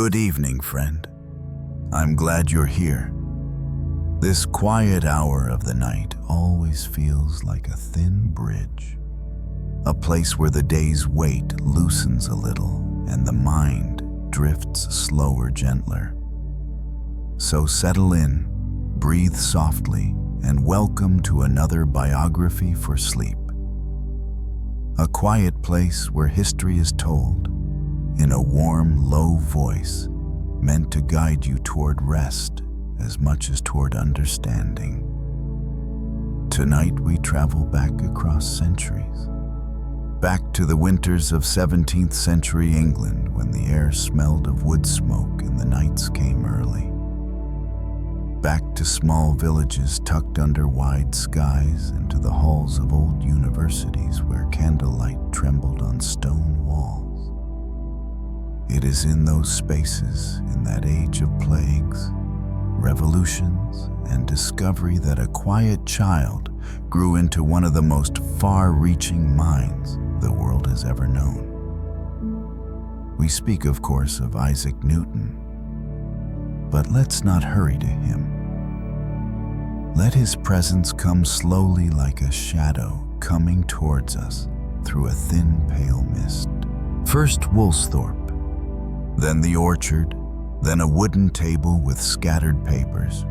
Good evening, friend. I'm glad you're here. This quiet hour of the night always feels like a thin bridge, a place where the day's weight loosens a little and the mind drifts slower, gentler. So settle in, breathe softly, and welcome to another biography for sleep. A quiet place where history is told in a warm, low voice meant to guide you toward rest as much as toward understanding. Tonight we travel back across centuries, back to the winters of 17th century England when the air smelled of wood smoke and the nights came early. Back to small villages tucked under wide skies and to the halls of old universities where candlelight trembled on stone walls. It is in those spaces, in that age of plagues, revolutions, and discovery that a quiet child grew into one of the most far-reaching minds the world has ever known. We speak, of course, of Isaac Newton, but let's not hurry to him. Let his presence come slowly like a shadow coming towards us through a thin, pale mist. First Woolsthorpe, then the orchard, then a wooden table with scattered papers.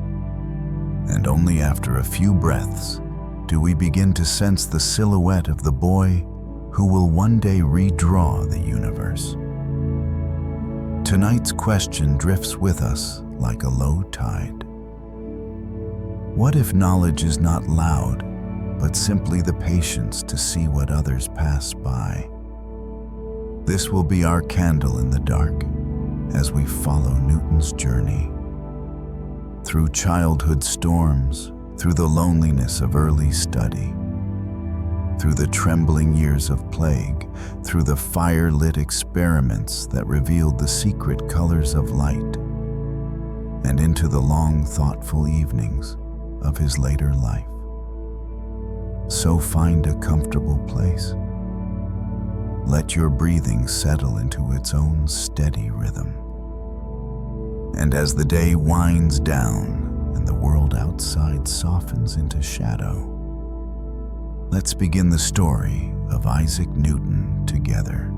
And only after a few breaths do we begin to sense the silhouette of the boy who will one day redraw the universe. Tonight's question drifts with us like a low tide. What if knowledge is not loud, but simply the patience to see what others pass by? This will be our candle in the dark as we follow Newton's journey. Through childhood storms, through the loneliness of early study, through the trembling years of plague, through the fire-lit experiments that revealed the secret colors of light, and into the long, thoughtful evenings of his later life. So find a comfortable place. Let your breathing settle into its own steady rhythm. And as the day winds down and the world outside softens into shadow, let's begin the story of Isaac Newton together.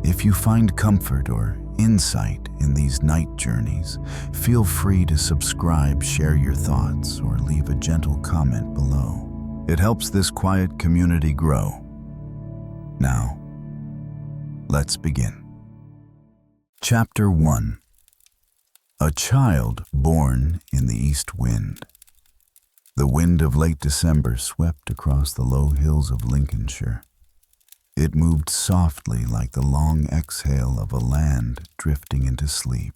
If you find comfort or insight in these night journeys, feel free to subscribe, share your thoughts, or leave a gentle comment below. It helps this quiet community grow. Now, let's begin. Chapter 1. A child born in the east wind. The wind of late December swept across the low hills of Lincolnshire. It moved softly like the long exhale of a land drifting into sleep.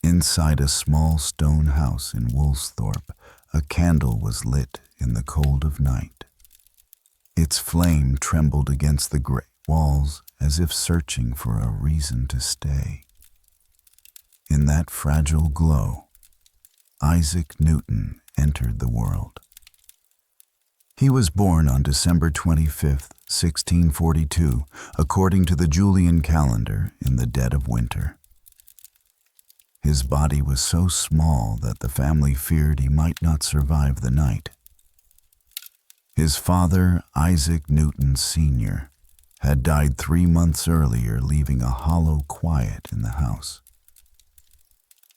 Inside a small stone house in Woolsthorpe, a candle was lit in the cold of night. Its flame trembled against the gray walls as if searching for a reason to stay. In that fragile glow, Isaac Newton entered the world. He was born on December 25th, 1642, according to the Julian calendar, in the dead of winter. His body was so small that the family feared he might not survive the night. His father, Isaac Newton Sr., had died 3 months earlier, leaving a hollow quiet in the house.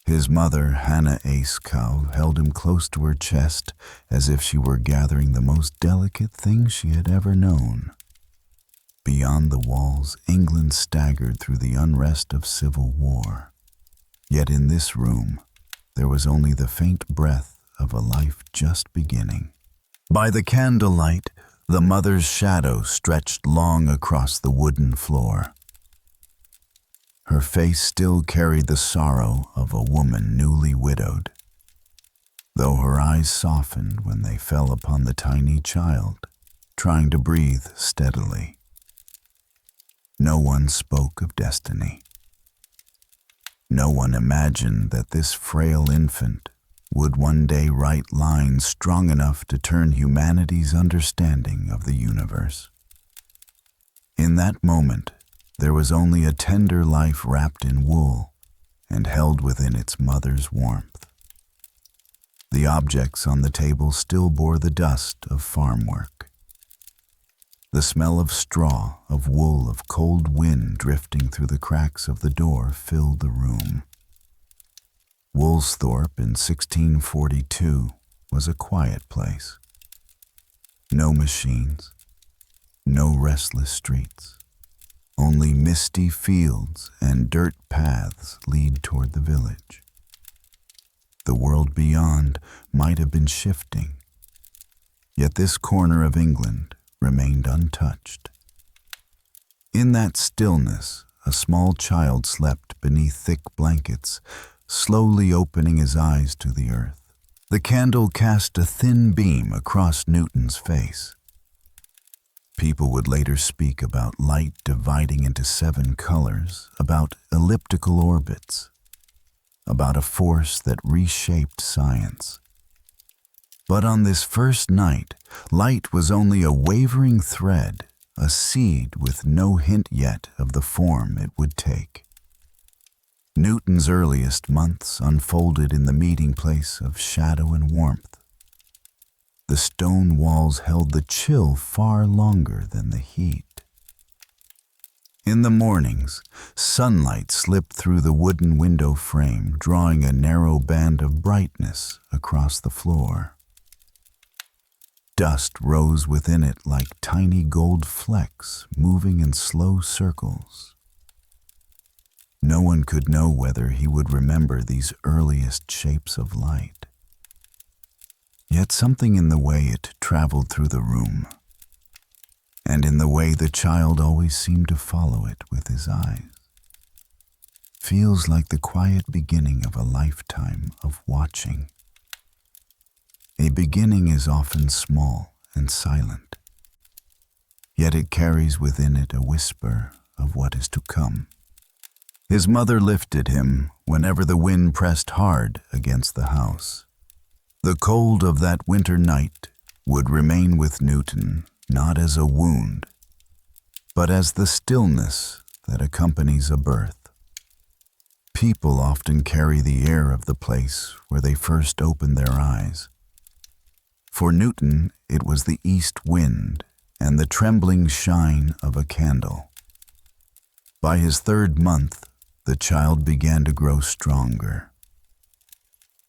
His mother, Hannah Ayscough, held him close to her chest as if she were gathering the most delicate things she had ever known. Beyond the walls, England staggered through the unrest of civil war. Yet in this room, there was only the faint breath of a life just beginning. By the candlelight, the mother's shadow stretched long across the wooden floor. Her face still carried the sorrow of a woman newly widowed, though her eyes softened when they fell upon the tiny child, trying to breathe steadily. No one spoke of destiny. No one imagined that this frail infant would one day write lines strong enough to turn humanity's understanding of the universe. In that moment, there was only a tender life wrapped in wool and held within its mother's warmth. The objects on the table still bore the dust of farm work. The smell of straw, of wool, of cold wind drifting through the cracks of the door filled the room. Woolsthorpe in 1642 was a quiet place. No machines, no restless streets. Only misty fields and dirt paths lead toward the village. The world beyond might have been shifting, yet this corner of England remained untouched. In that stillness, a small child slept beneath thick blankets, slowly opening his eyes to the earth. The candle cast a thin beam across Newton's face. People would later speak about light dividing into 7 colors, about elliptical orbits, about a force that reshaped science. But on this first night, light was only a wavering thread, a seed with no hint yet of the form it would take. Newton's earliest months unfolded in the meeting place of shadow and warmth. The stone walls held the chill far longer than the heat. In the mornings, sunlight slipped through the wooden window frame, drawing a narrow band of brightness across the floor. Dust rose within it like tiny gold flecks moving in slow circles. No one could know whether he would remember these earliest shapes of light. Yet something in the way it traveled through the room, and in the way the child always seemed to follow it with his eyes, feels like the quiet beginning of a lifetime of watching. A beginning is often small and silent, yet it carries within it a whisper of what is to come. His mother lifted him whenever the wind pressed hard against the house. The cold of that winter night would remain with Newton not as a wound, but as the stillness that accompanies a birth. People often carry the air of the place where they first opened their eyes. For Newton, it was the east wind and the trembling shine of a candle. By his 3rd month, the child began to grow stronger.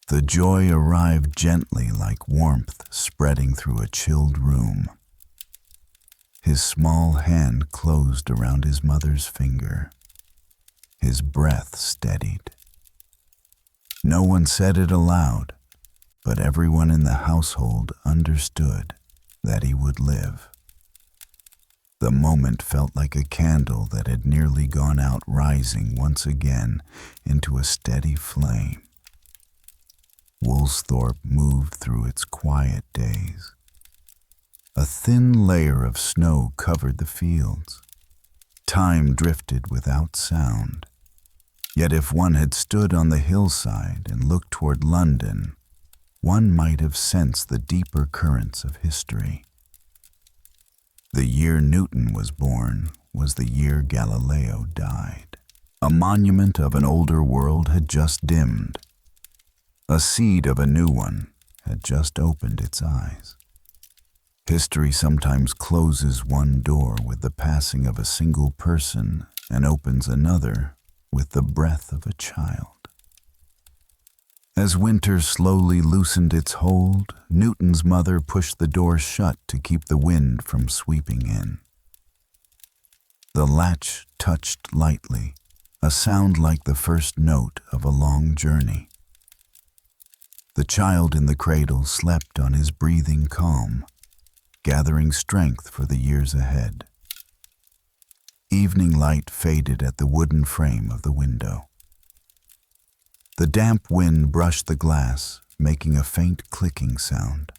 The joy arrived gently like warmth spreading through a chilled room. His small hand closed around his mother's finger. His breath steadied. No one said it aloud, but everyone in the household understood that he would live. The moment felt like a candle that had nearly gone out, rising once again into a steady flame. Woolsthorpe moved through its quiet days. A thin layer of snow covered the fields. Time drifted without sound. Yet if one had stood on the hillside and looked toward London, one might have sensed the deeper currents of history. The year Newton was born was the year Galileo died. A monument of an older world had just dimmed. A seed of a new one had just opened its eyes. History sometimes closes one door with the passing of a single person and opens another with the breath of a child. As winter slowly loosened its hold, Newton's mother pushed the door shut to keep the wind from sweeping in. The latch touched lightly, a sound like the first note of a long journey. The child in the cradle slept on his breathing calm, gathering strength for the years ahead. Evening light faded at the wooden frame of the window. The damp wind brushed the glass, making a faint clicking sound.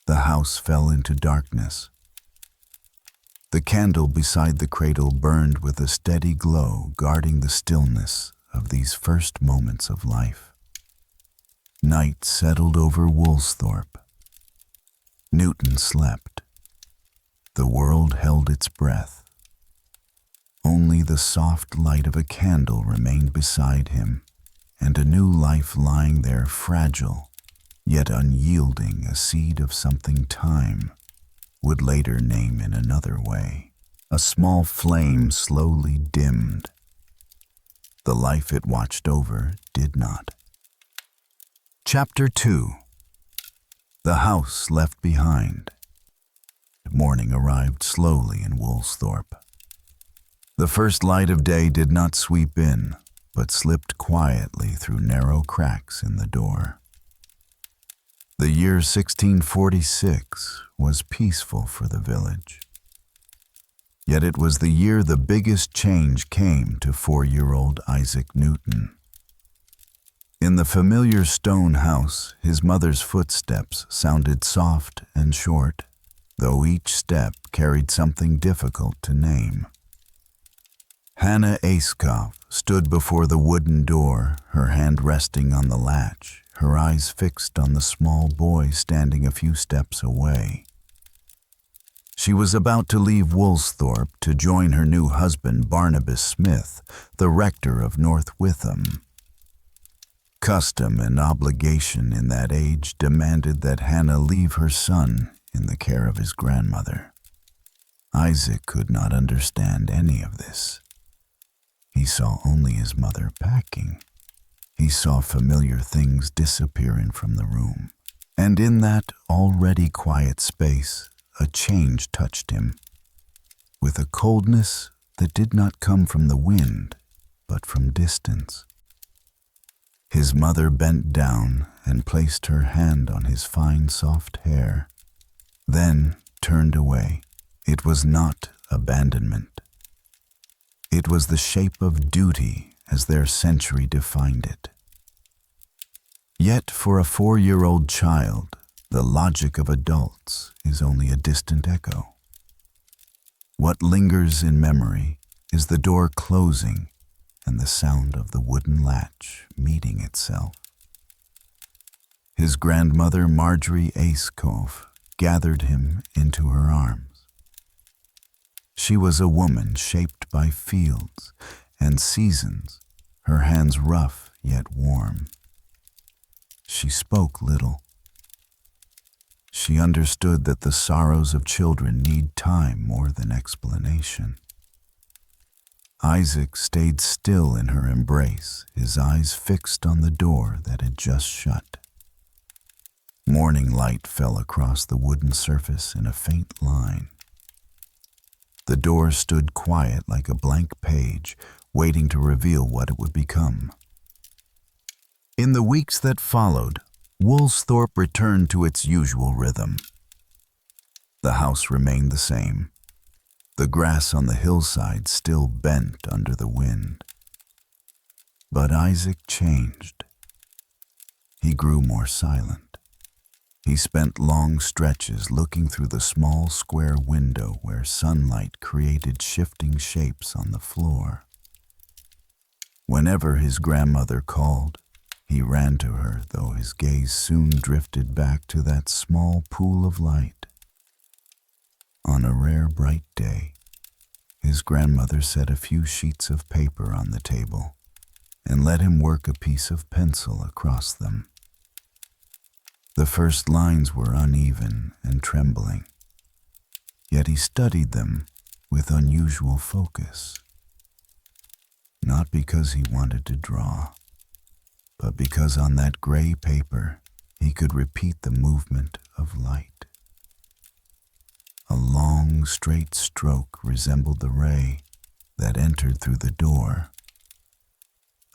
The house fell into darkness. The candle beside the cradle burned with a steady glow, guarding the stillness of these first moments of life. Night settled over Woolsthorpe. Newton slept. The world held its breath. Only the soft light of a candle remained beside him, and a new life lying there, fragile, yet unyielding, a seed of something time would later name in another way. A small flame slowly dimmed. The life it watched over did not. Chapter 2. The House Left Behind. Morning arrived slowly in Woolsthorpe. The first light of day did not sweep in, but slipped quietly through narrow cracks in the door. The year 1646 was peaceful for the village. Yet it was the year the biggest change came to 4-year-old Isaac Newton. In the familiar stone house, his mother's footsteps sounded soft and short, though each step carried something difficult to name. Hannah Ayscough stood before the wooden door, her hand resting on the latch, her eyes fixed on the small boy standing a few steps away. She was about to leave Woolsthorpe to join her new husband, Barnabas Smith, the rector of North Witham. Custom and obligation in that age demanded that Hannah leave her son in the care of his grandmother. Isaac could not understand any of this. He saw only his mother packing. He saw familiar things disappearing from the room. And in that already quiet space, a change touched him, with a coldness that did not come from the wind, but from distance. His mother bent down and placed her hand on his fine, soft hair, then turned away. It was not abandonment. It was the shape of duty as their century defined it. Yet for a 4-year-old child, the logic of adults is only a distant echo. What lingers in memory is the door closing and the sound of the wooden latch meeting itself. His grandmother, Marjorie Ayscough, gathered him into her arms. She was a woman shaped by fields and seasons, her hands rough yet warm. She spoke little. She understood that the sorrows of children need time more than explanation. Isaac stayed still in her embrace, his eyes fixed on the door that had just shut. Morning light fell across the wooden surface in a faint line. The door stood quiet like a blank page, waiting to reveal what it would become. In the weeks that followed, Woolsthorpe returned to its usual rhythm. The house remained the same. The grass on the hillside still bent under the wind. But Isaac changed. He grew more silent. He spent long stretches looking through the small square window where sunlight created shifting shapes on the floor. Whenever his grandmother called, he ran to her, though his gaze soon drifted back to that small pool of light. On a rare bright day, his grandmother set a few sheets of paper on the table and let him work a piece of pencil across them. The first lines were uneven and trembling, yet he studied them with unusual focus. Not because he wanted to draw, but because on that gray paper he could repeat the movement of light. A long, straight stroke resembled the ray that entered through the door.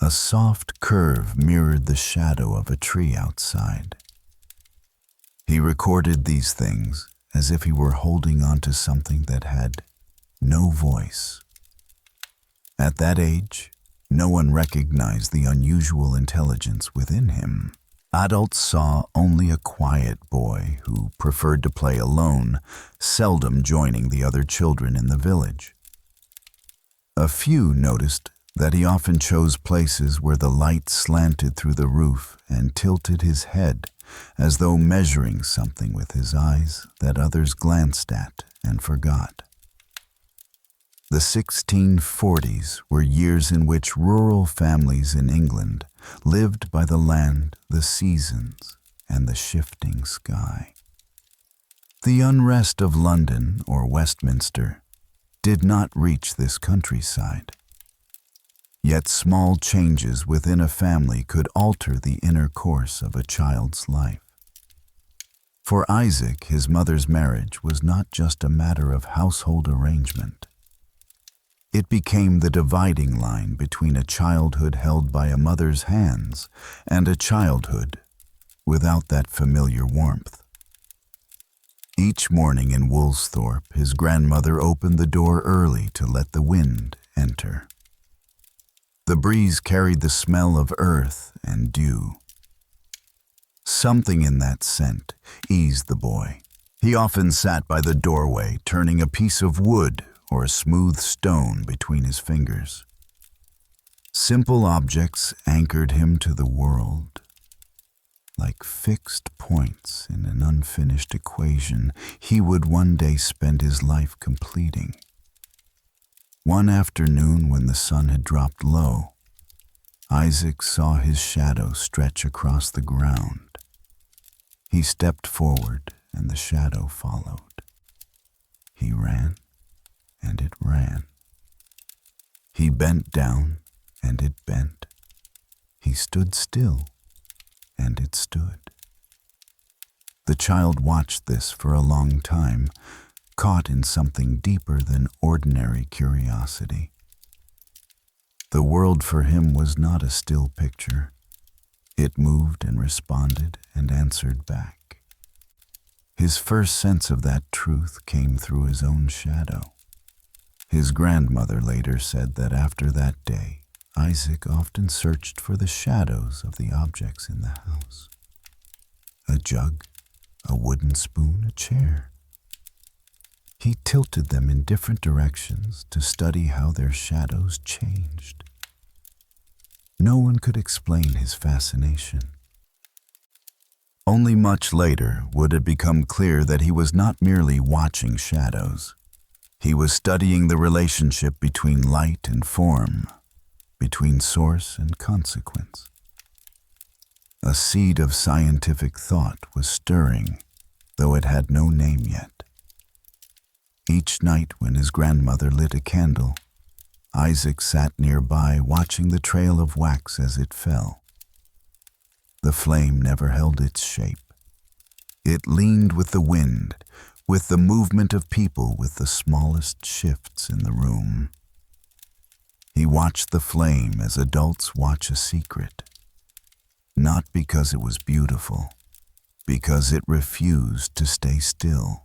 A soft curve mirrored the shadow of a tree outside. He recorded these things as if he were holding on to something that had no voice. At that age, no one recognized the unusual intelligence within him. Adults saw only a quiet boy who preferred to play alone, seldom joining the other children in the village. A few noticed that he often chose places where the light slanted through the roof and tilted his head as though measuring something with his eyes that others glanced at and forgot. The 1640s were years in which rural families in England lived by the land, the seasons, and the shifting sky. The unrest of London or Westminster did not reach this countryside. Yet small changes within a family could alter the inner course of a child's life. For Isaac, his mother's marriage was not just a matter of household arrangement. It became the dividing line between a childhood held by a mother's hands and a childhood without that familiar warmth. Each morning in Woolsthorpe, his grandmother opened the door early to let the wind enter. The breeze carried the smell of earth and dew. Something in that scent eased the boy. He often sat by the doorway, turning a piece of wood or a smooth stone between his fingers. Simple objects anchored him to the world. Like fixed points in an unfinished equation, he would one day spend his life completing. One afternoon when the sun had dropped low, Isaac saw his shadow stretch across the ground. He stepped forward and the shadow followed. He ran and it ran. He bent down and it bent. He stood still and it stood. The child watched this for a long time, caught in something deeper than ordinary curiosity. The world for him was not a still picture. It moved and responded and answered back. His first sense of that truth came through his own shadow. His grandmother later said that after that day, Isaac often searched for the shadows of the objects in the house. A jug, a wooden spoon, a chair. He tilted them in different directions to study how their shadows changed. No one could explain his fascination. Only much later would it become clear that he was not merely watching shadows. He was studying the relationship between light and form, between source and consequence. A seed of scientific thought was stirring, though it had no name yet. Each night when his grandmother lit a candle, Isaac sat nearby watching the trail of wax as it fell. The flame never held its shape. It leaned with the wind, with the movement of people, with the smallest shifts in the room. He watched the flame as adults watch a secret, not because it was beautiful, because it refused to stay still.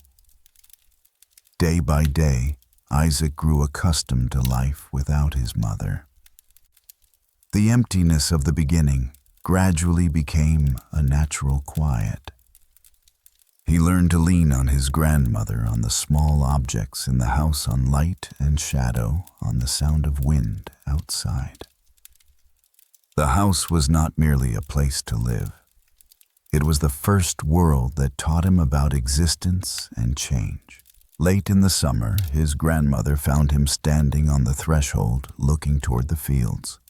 Day by day, Isaac grew accustomed to life without his mother. The emptiness of the beginning gradually became a natural quiet. He learned to lean on his grandmother, on the small objects in the house, on light and shadow, on the sound of wind outside. The house was not merely a place to live. It was the first world that taught him about existence and change. Late in the summer, his grandmother found him standing on the threshold, looking toward the fields.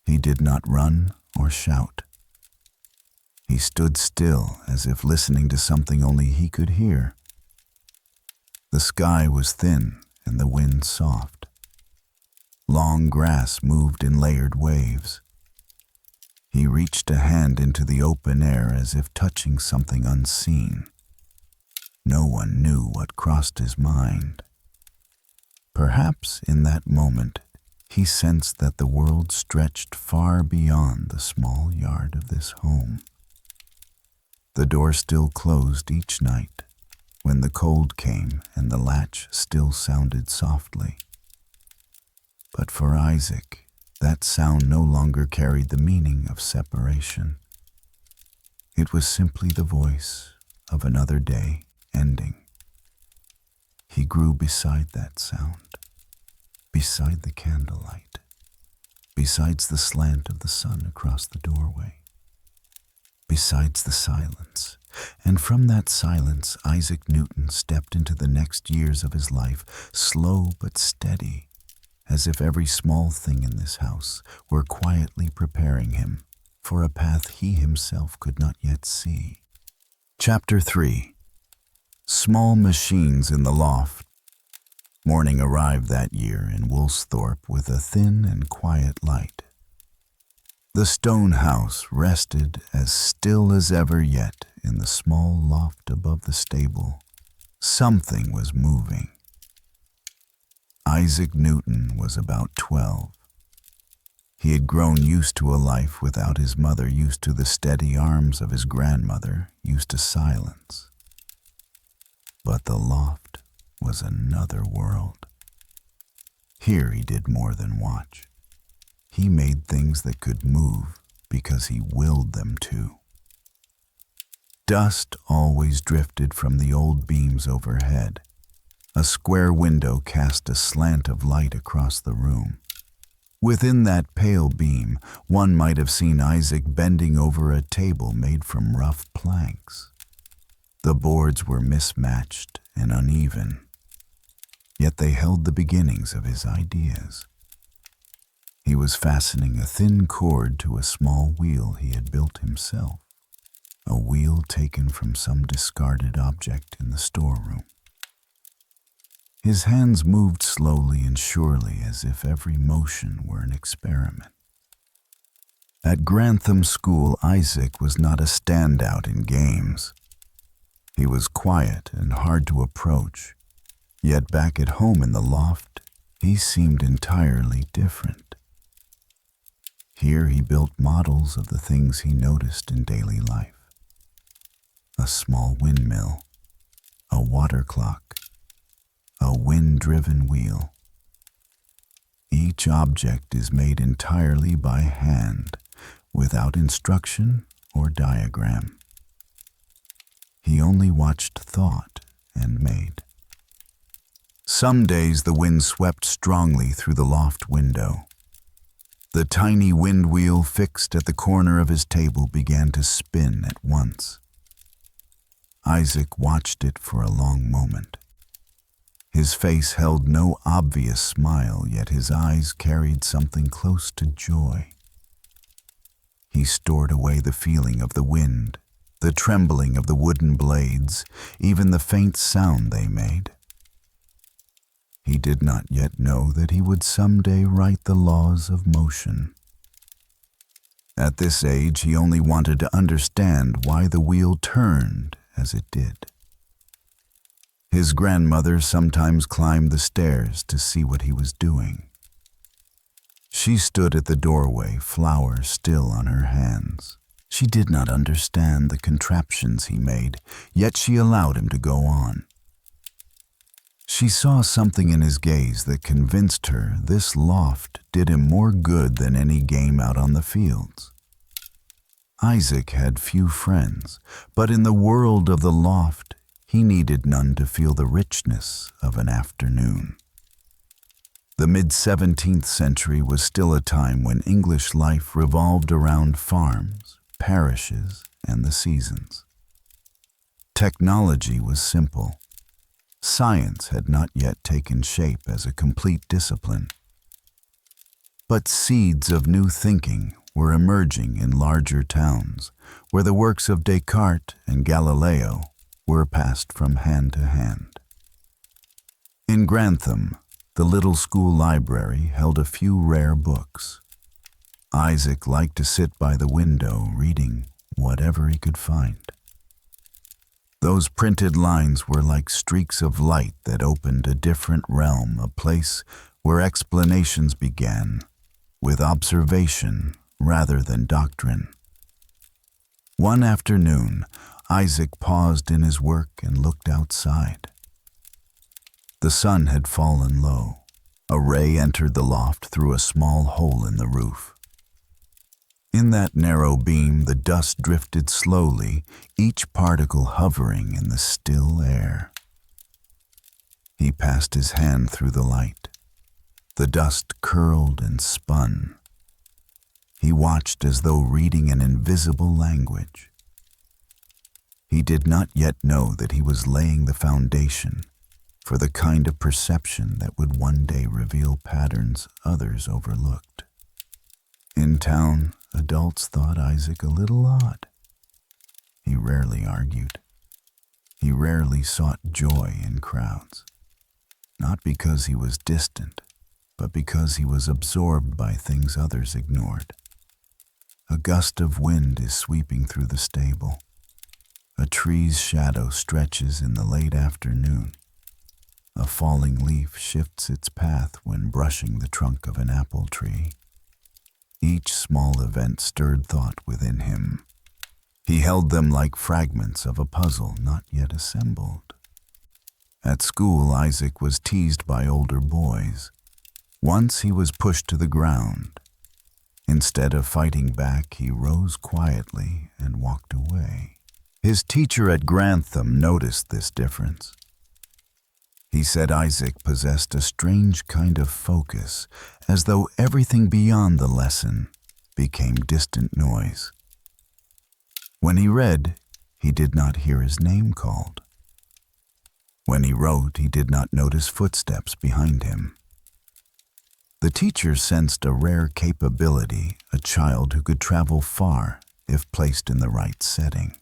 He did not run or shout. He stood still, as if listening to something only he could hear. The sky was thin and the wind soft. Long grass moved in layered waves. He reached a hand into the open air as if touching something unseen. No one knew what crossed his mind. Perhaps in that moment, he sensed that the world stretched far beyond the small yard of this home. The door still closed each night when the cold came and the latch still sounded softly. But for Isaac, that sound no longer carried the meaning of separation. It was simply the voice of another day ending. He grew beside that sound, beside the candlelight, besides the slant of the sun across the doorway, besides the silence, And from that silence, Isaac Newton stepped into the next years of his life, slow but steady, as if every small thing in this house were quietly preparing him for a path he himself could not yet see. Chapter 3. Small Machines in the Loft. Morning arrived that year in Woolsthorpe with a thin and quiet light. The stone house rested as still as ever, yet in the small loft above the stable, something was moving. Isaac Newton was about 12. He had grown used to a life without his mother, used to the steady arms of his grandmother, used to silence. But the loft was another world. Here he did more than watch. He made things that could move because he willed them to. Dust always drifted from the old beams overhead. A square window cast a slant of light across the room. Within that pale beam, one might have seen Isaac bending over a table made from rough planks. The boards were mismatched and uneven, yet they held the beginnings of his ideas. He was fastening a thin cord to a small wheel he had built himself, a wheel taken from some discarded object in the storeroom. His hands moved slowly and surely, as if every motion were an experiment. At Grantham School, Isaac was not a standout in games. He was quiet and hard to approach, yet back at home in the loft, he seemed entirely different. Here he built models of the things he noticed in daily life. A small windmill, a water clock, a wind-driven wheel. Each object is made entirely by hand, without instruction or diagram. He only watched, thought, and made. Some days the wind swept strongly through the loft window. The tiny wind wheel fixed at the corner of his table began to spin at once. Isaac watched it for a long moment. His face held no obvious smile, yet his eyes carried something close to joy. He stored away the feeling of the wind, the trembling of the wooden blades, even the faint sound they made. He did not yet know that he would someday write the laws of motion. At this age, he only wanted to understand why the wheel turned as it did. His grandmother sometimes climbed the stairs to see what he was doing. She stood at the doorway, flower still on her hands. She did not understand the contraptions he made, yet she allowed him to go on. She saw something in his gaze that convinced her this loft did him more good than any game out on the fields. Isaac had few friends, but in the world of the loft, he needed none to feel the richness of an afternoon. The mid-17th century was still a time when English life revolved around farms, parishes, and the seasons. Technology was simple. Science had not yet taken shape as a complete discipline. But seeds of new thinking were emerging in larger towns, where the works of Descartes and Galileo were passed from hand to hand. In Grantham, the little school library held a few rare books. Isaac liked to sit by the window reading whatever he could find. Those printed lines were like streaks of light that opened a different realm, a place where explanations began, with observation rather than doctrine. One afternoon, Isaac paused in his work and looked outside. The sun had fallen low. A ray entered the loft through a small hole in the roof. In that narrow beam, the dust drifted slowly, each particle hovering in the still air. He passed his hand through the light. The dust curled and spun. He watched as though reading an invisible language. He did not yet know that he was laying the foundation for the kind of perception that would one day reveal patterns others overlooked. In town, adults thought Isaac a little odd. He rarely argued. He rarely sought joy in crowds, not because he was distant, but because he was absorbed by things others ignored. A gust of wind is sweeping through the stable. A tree's shadow stretches in the late afternoon. A falling leaf shifts its path when brushing the trunk of an apple tree. Each small event stirred thought within him. He held them like fragments of a puzzle not yet assembled. At school, Isaac was teased by older boys. Once he was pushed to the ground. Instead of fighting back, he rose quietly and walked away. His teacher at Grantham noticed this difference. He said Isaac possessed a strange kind of focus, as though everything beyond the lesson became distant noise. When he read, he did not hear his name called. When he wrote, he did not notice footsteps behind him. The teacher sensed a rare capability, a child who could travel far if placed in the right setting.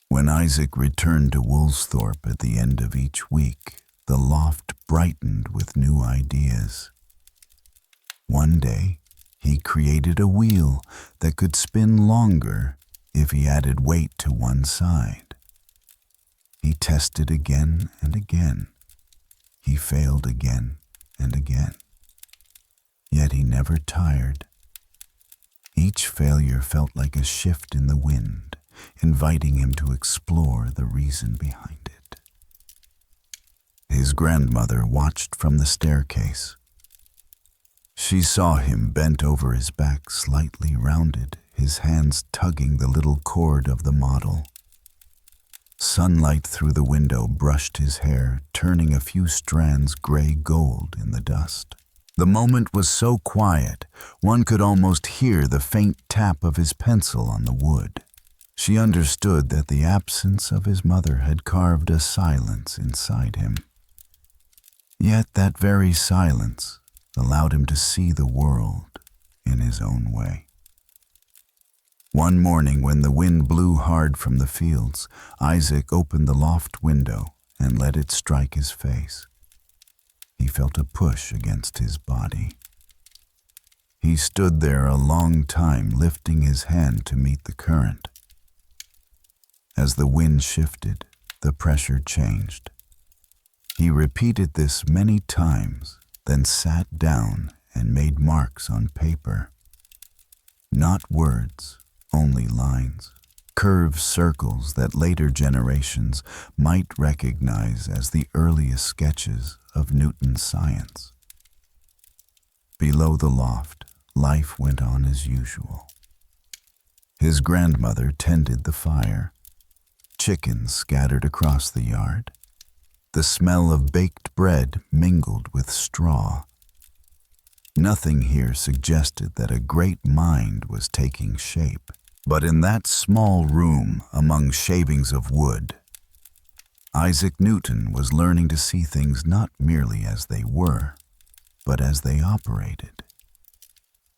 When Isaac returned to Woolsthorpe at the end of each week, the loft brightened with new ideas. One day, he created a wheel that could spin longer if he added weight to one side. He tested again and again. He failed again and again. Yet he never tired. Each failure felt like a shift in the wind, inviting him to explore the reason behind it. His grandmother watched from the staircase. She saw him bent over his back, slightly rounded, his hands tugging the little cord of the model. Sunlight through the window brushed his hair, turning a few strands gray-gold in the dust. The moment was so quiet, one could almost hear the faint tap of his pencil on the wood. She understood that the absence of his mother had carved a silence inside him. Yet that very silence allowed him to see the world in his own way. One morning when the wind blew hard from the fields, Isaac opened the loft window and let it strike his face. He felt a push against his body. He stood there a long time, lifting his hand to meet the current. As the wind shifted, the pressure changed. He repeated this many times, then sat down and made marks on paper. Not words, only lines, curved circles that later generations might recognize as the earliest sketches of Newton's science. Below the loft, life went on as usual. His grandmother tended the fire. Chickens scattered across the yard. The smell of baked bread mingled with straw. Nothing here suggested that a great mind was taking shape. But in that small room among shavings of wood, Isaac Newton was learning to see things not merely as they were, but as they operated.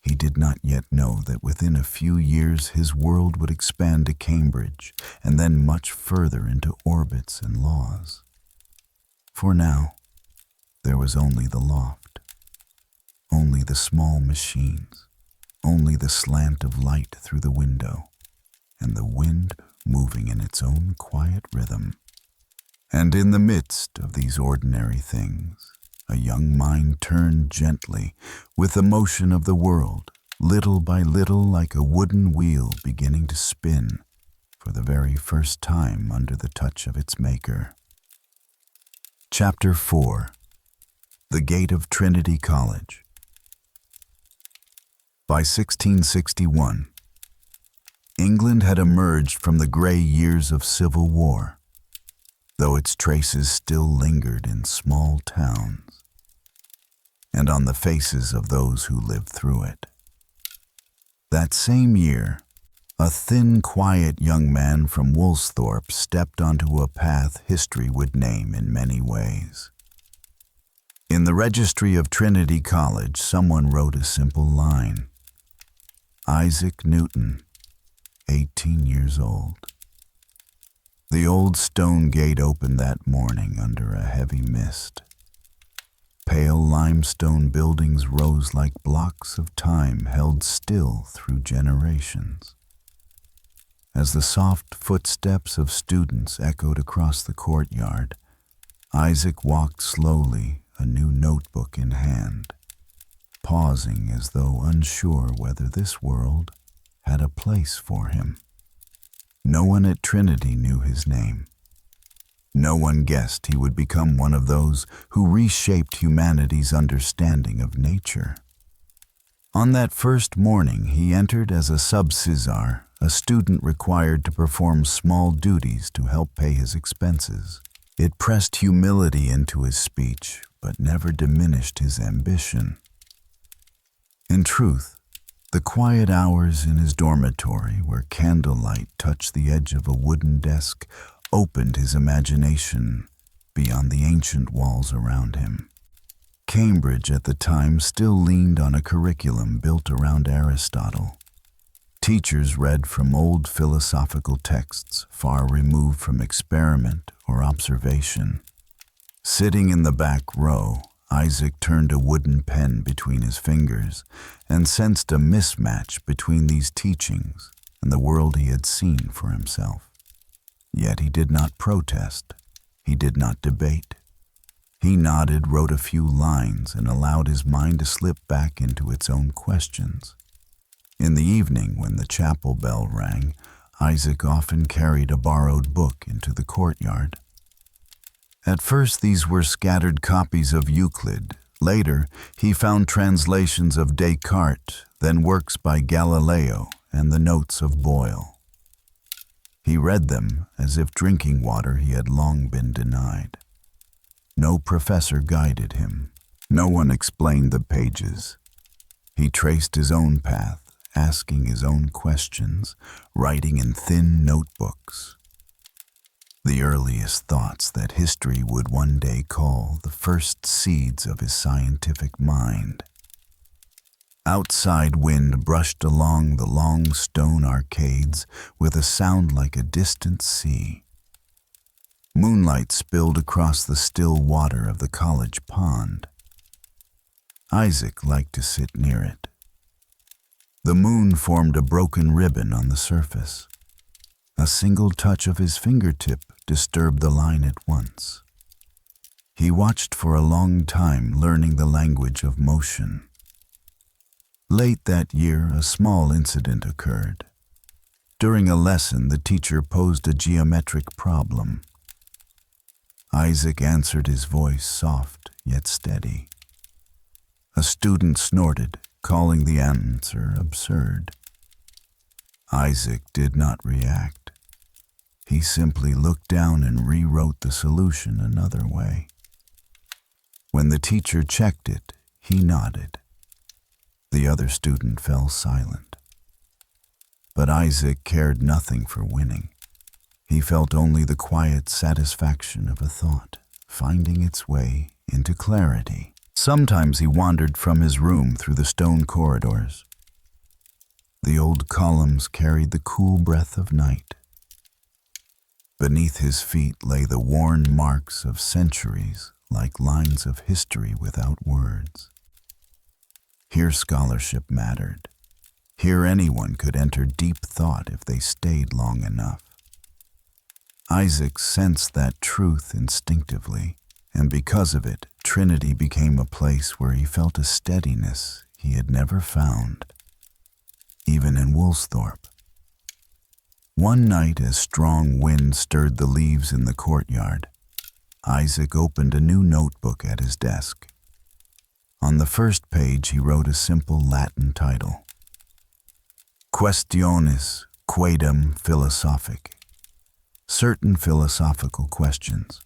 He did not yet know that within a few years his world would expand to Cambridge and then much further into orbits and laws. For now, there was only the loft, only the small machines, only the slant of light through the window, and the wind moving in its own quiet rhythm. And in the midst of these ordinary things, a young mind turned gently with the motion of the world, little by little like a wooden wheel beginning to spin for the very first time under the touch of its maker. Chapter 4. The Gate of Trinity College. By 1661, England had emerged from the gray years of civil war, though its traces still lingered in small towns and on the faces of those who lived through it. That same year, A thin, quiet young man from Woolsthorpe stepped onto a path history would name in many ways. In the registry of Trinity College, someone wrote a simple line: Isaac Newton, 18 years old. The old stone gate opened that morning under a heavy mist. Pale limestone buildings rose like blocks of time held still through generations. As the soft footsteps of students echoed across the courtyard, Isaac walked slowly, a new notebook in hand, pausing as though unsure whether this world had a place for him. No one at Trinity knew his name. No one guessed he would become one of those who reshaped humanity's understanding of nature. On that first morning, he entered as a sub-Caesar, a student required to perform small duties to help pay his expenses. It pressed humility into his speech, but never diminished his ambition. In truth, the quiet hours in his dormitory, where candlelight touched the edge of a wooden desk, opened his imagination beyond the ancient walls around him. Cambridge at the time still leaned on a curriculum built around Aristotle. Teachers read from old philosophical texts, far removed from experiment or observation. Sitting in the back row, Isaac turned a wooden pen between his fingers and sensed a mismatch between these teachings and the world he had seen for himself. Yet he did not protest. He did not debate. He nodded, wrote a few lines, and allowed his mind to slip back into its own questions. In the evening, when the chapel bell rang, Isaac often carried a borrowed book into the courtyard. At first, these were scattered copies of Euclid. Later, he found translations of Descartes, then works by Galileo and the notes of Boyle. He read them as if drinking water he had long been denied. No professor guided him. No one explained the pages. He traced his own path, asking his own questions, writing in thin notebooks. The earliest thoughts that history would one day call the first seeds of his scientific mind. Outside wind brushed along the long stone arcades with a sound like a distant sea. Moonlight spilled across the still water of the college pond. Isaac liked to sit near it. The moon formed a broken ribbon on the surface. A single touch of his fingertip disturbed the line at once. He watched for a long time, learning the language of motion. Late that year, a small incident occurred. During a lesson, the teacher posed a geometric problem. Isaac answered, his voice soft yet steady. A student snorted, calling the answer absurd. Isaac did not react. He simply looked down and rewrote the solution another way. When the teacher checked it, he nodded. The other student fell silent. But Isaac cared nothing for winning. He felt only the quiet satisfaction of a thought, finding its way into clarity. Sometimes he wandered from his room through the stone corridors. The old columns carried the cool breath of night. Beneath his feet lay the worn marks of centuries, like lines of history without words. Here scholarship mattered. Here anyone could enter deep thought if they stayed long enough. Isaac sensed that truth instinctively, and because of it, Trinity became a place where he felt a steadiness he had never found, even in Woolsthorpe. One night, as strong wind stirred the leaves in the courtyard, Isaac opened a new notebook at his desk. On the first page, he wrote a simple Latin title: Questiones quaedam philosophic. Certain philosophical questions.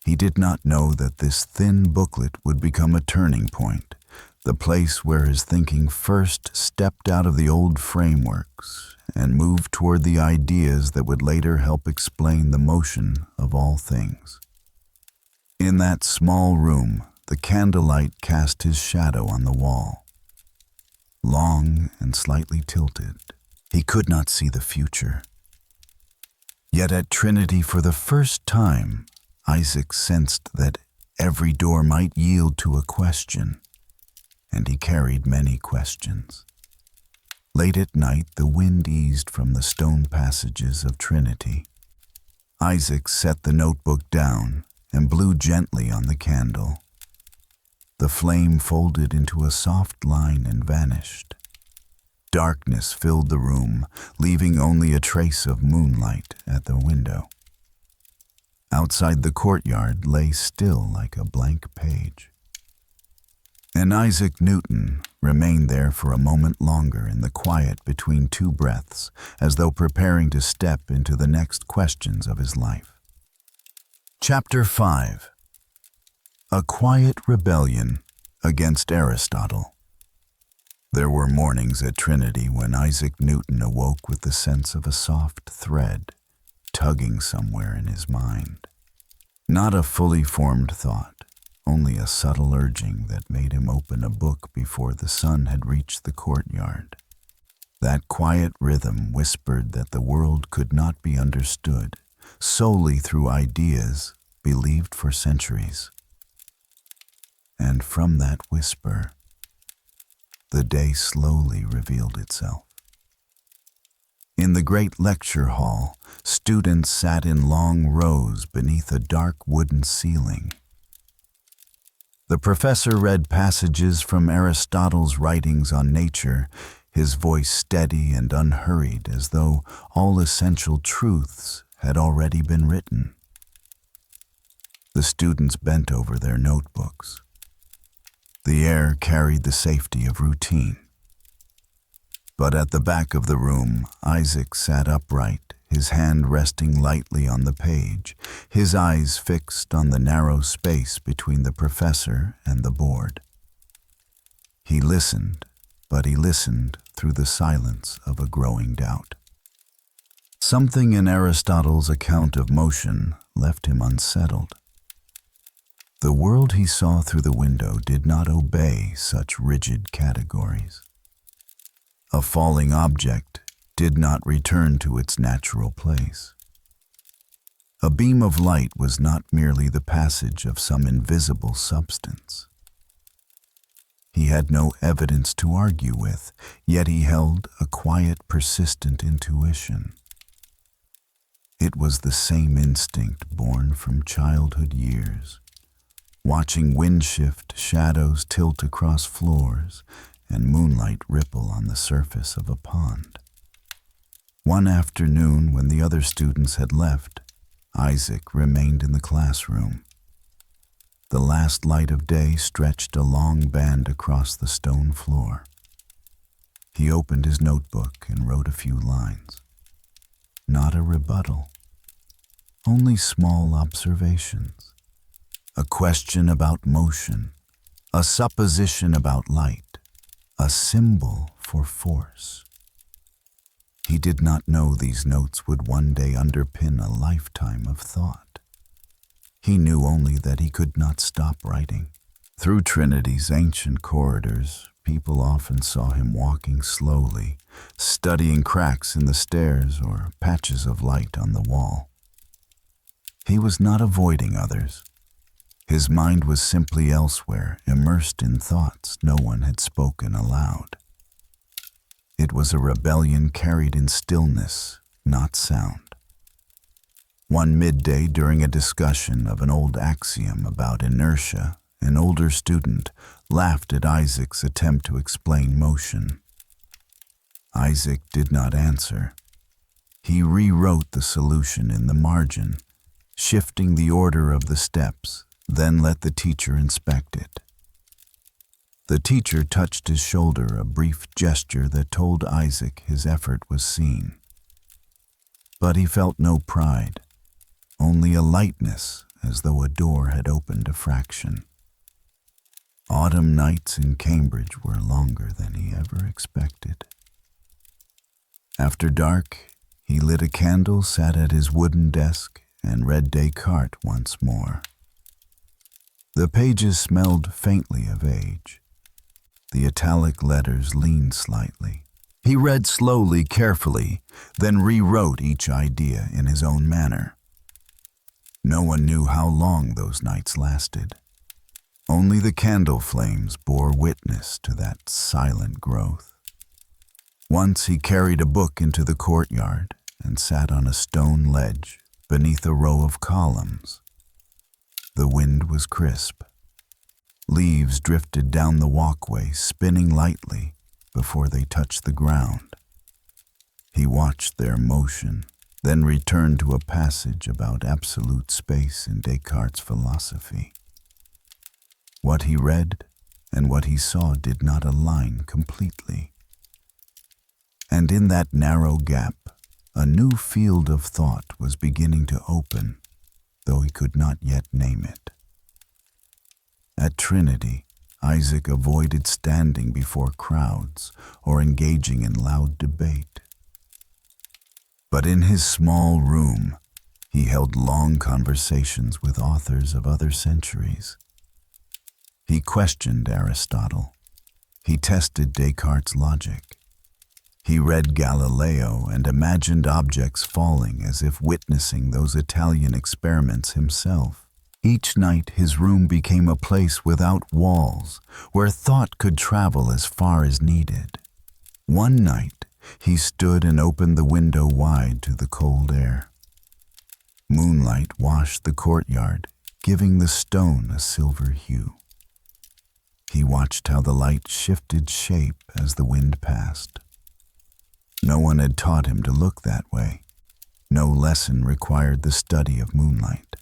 He did not know that this thin booklet would become a turning point, the place where his thinking first stepped out of the old frameworks and moved toward the ideas that would later help explain the motion of all things. In that small room, the candlelight cast his shadow on the wall. Long and slightly tilted, he could not see the future. Yet at Trinity, for the first time, Isaac sensed that every door might yield to a question, and he carried many questions. Late at night, the wind eased from the stone passages of Trinity. Isaac set the notebook down and blew gently on the candle. The flame folded into a soft line and vanished. Darkness filled the room, leaving only a trace of moonlight at the window. Outside the courtyard lay still like a blank page. And Isaac Newton remained there for a moment longer in the quiet between two breaths, as though preparing to step into the next questions of his life. Chapter 5. A Quiet Rebellion Against Aristotle. There were mornings at Trinity when Isaac Newton awoke with the sense of a soft thread tugging somewhere in his mind. Not a fully formed thought, only a subtle urging that made him open a book before the sun had reached the courtyard. That quiet rhythm whispered that the world could not be understood solely through ideas believed for centuries. And from that whisper, the day slowly revealed itself. In the great lecture hall, students sat in long rows beneath a dark wooden ceiling. The professor read passages from Aristotle's writings on nature, his voice steady and unhurried, as though all essential truths had already been written. The students bent over their notebooks. The air carried the safety of routine. But at the back of the room, Isaac sat upright, his hand resting lightly on the page, his eyes fixed on the narrow space between the professor and the board. He listened, but he listened through the silence of a growing doubt. Something in Aristotle's account of motion left him unsettled. The world he saw through the window did not obey such rigid categories. A falling object did not return to its natural place. A beam of light was not merely the passage of some invisible substance. He had no evidence to argue with, yet he held a quiet, persistent intuition. It was the same instinct born from childhood years, watching wind-shift shadows tilt across floors and moonlight ripple on the surface of a pond. One afternoon, when the other students had left, Isaac remained in the classroom. The last light of day stretched a long band across the stone floor. He opened his notebook and wrote a few lines. Not a rebuttal, only small observations. A question about motion, a supposition about light, a symbol for force. He did not know these notes would one day underpin a lifetime of thought. He knew only that he could not stop writing. Through Trinity's ancient corridors, people often saw him walking slowly, studying cracks in the stairs or patches of light on the wall. He was not avoiding others. His mind was simply elsewhere, immersed in thoughts no one had spoken aloud. It was a rebellion carried in stillness, not sound. One midday, during a discussion of an old axiom about inertia, an older student laughed at Isaac's attempt to explain motion. Isaac did not answer. He rewrote the solution in the margin, shifting the order of the steps, then let the teacher inspect it. The teacher touched his shoulder, a brief gesture that told Isaac his effort was seen. But he felt no pride, only a lightness, as though a door had opened a fraction. Autumn nights in Cambridge were longer than he ever expected. After dark, he lit a candle, sat at his wooden desk, and read Descartes once more. The pages smelled faintly of age. The italic letters leaned slightly. He read slowly, carefully, then rewrote each idea in his own manner. No one knew how long those nights lasted. Only the candle flames bore witness to that silent growth. Once he carried a book into the courtyard and sat on a stone ledge beneath a row of columns. The wind was crisp. Leaves drifted down the walkway, spinning lightly before they touched the ground. He watched their motion, then returned to a passage about absolute space in Descartes' philosophy. What he read and what he saw did not align completely. And in that narrow gap, a new field of thought was beginning to open, though he could not yet name it. At Trinity, Isaac avoided standing before crowds or engaging in loud debate. But in his small room, he held long conversations with authors of other centuries. He questioned Aristotle. He tested Descartes' logic. He read Galileo and imagined objects falling as if witnessing those Italian experiments himself. Each night his room became a place without walls, where thought could travel as far as needed. One night he stood and opened the window wide to the cold air. Moonlight washed the courtyard, giving the stone a silver hue. He watched how the light shifted shape as the wind passed. No one had taught him to look that way. No lesson required the study of moonlight.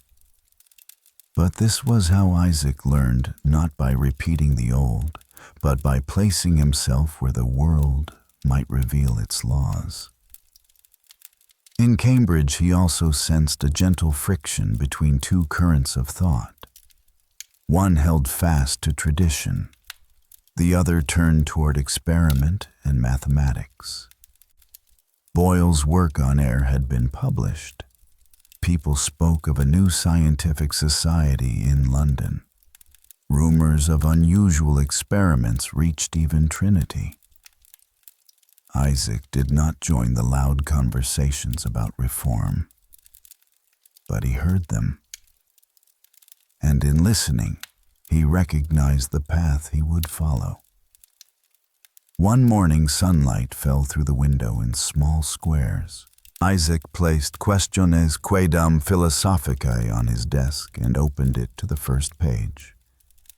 But this was how Isaac learned, not by repeating the old, but by placing himself where the world might reveal its laws. In Cambridge, he also sensed a gentle friction between two currents of thought. One held fast to tradition. The other turned toward experiment and mathematics. Boyle's work on air had been published. People spoke of a new scientific society in London. Rumors of unusual experiments reached even Trinity. Isaac did not join the loud conversations about reform, but he heard them. And in listening, he recognized the path he would follow. One morning, sunlight fell through the window in small squares. Isaac placed Questiones Quaedam Philosophicae on his desk and opened it to the first page.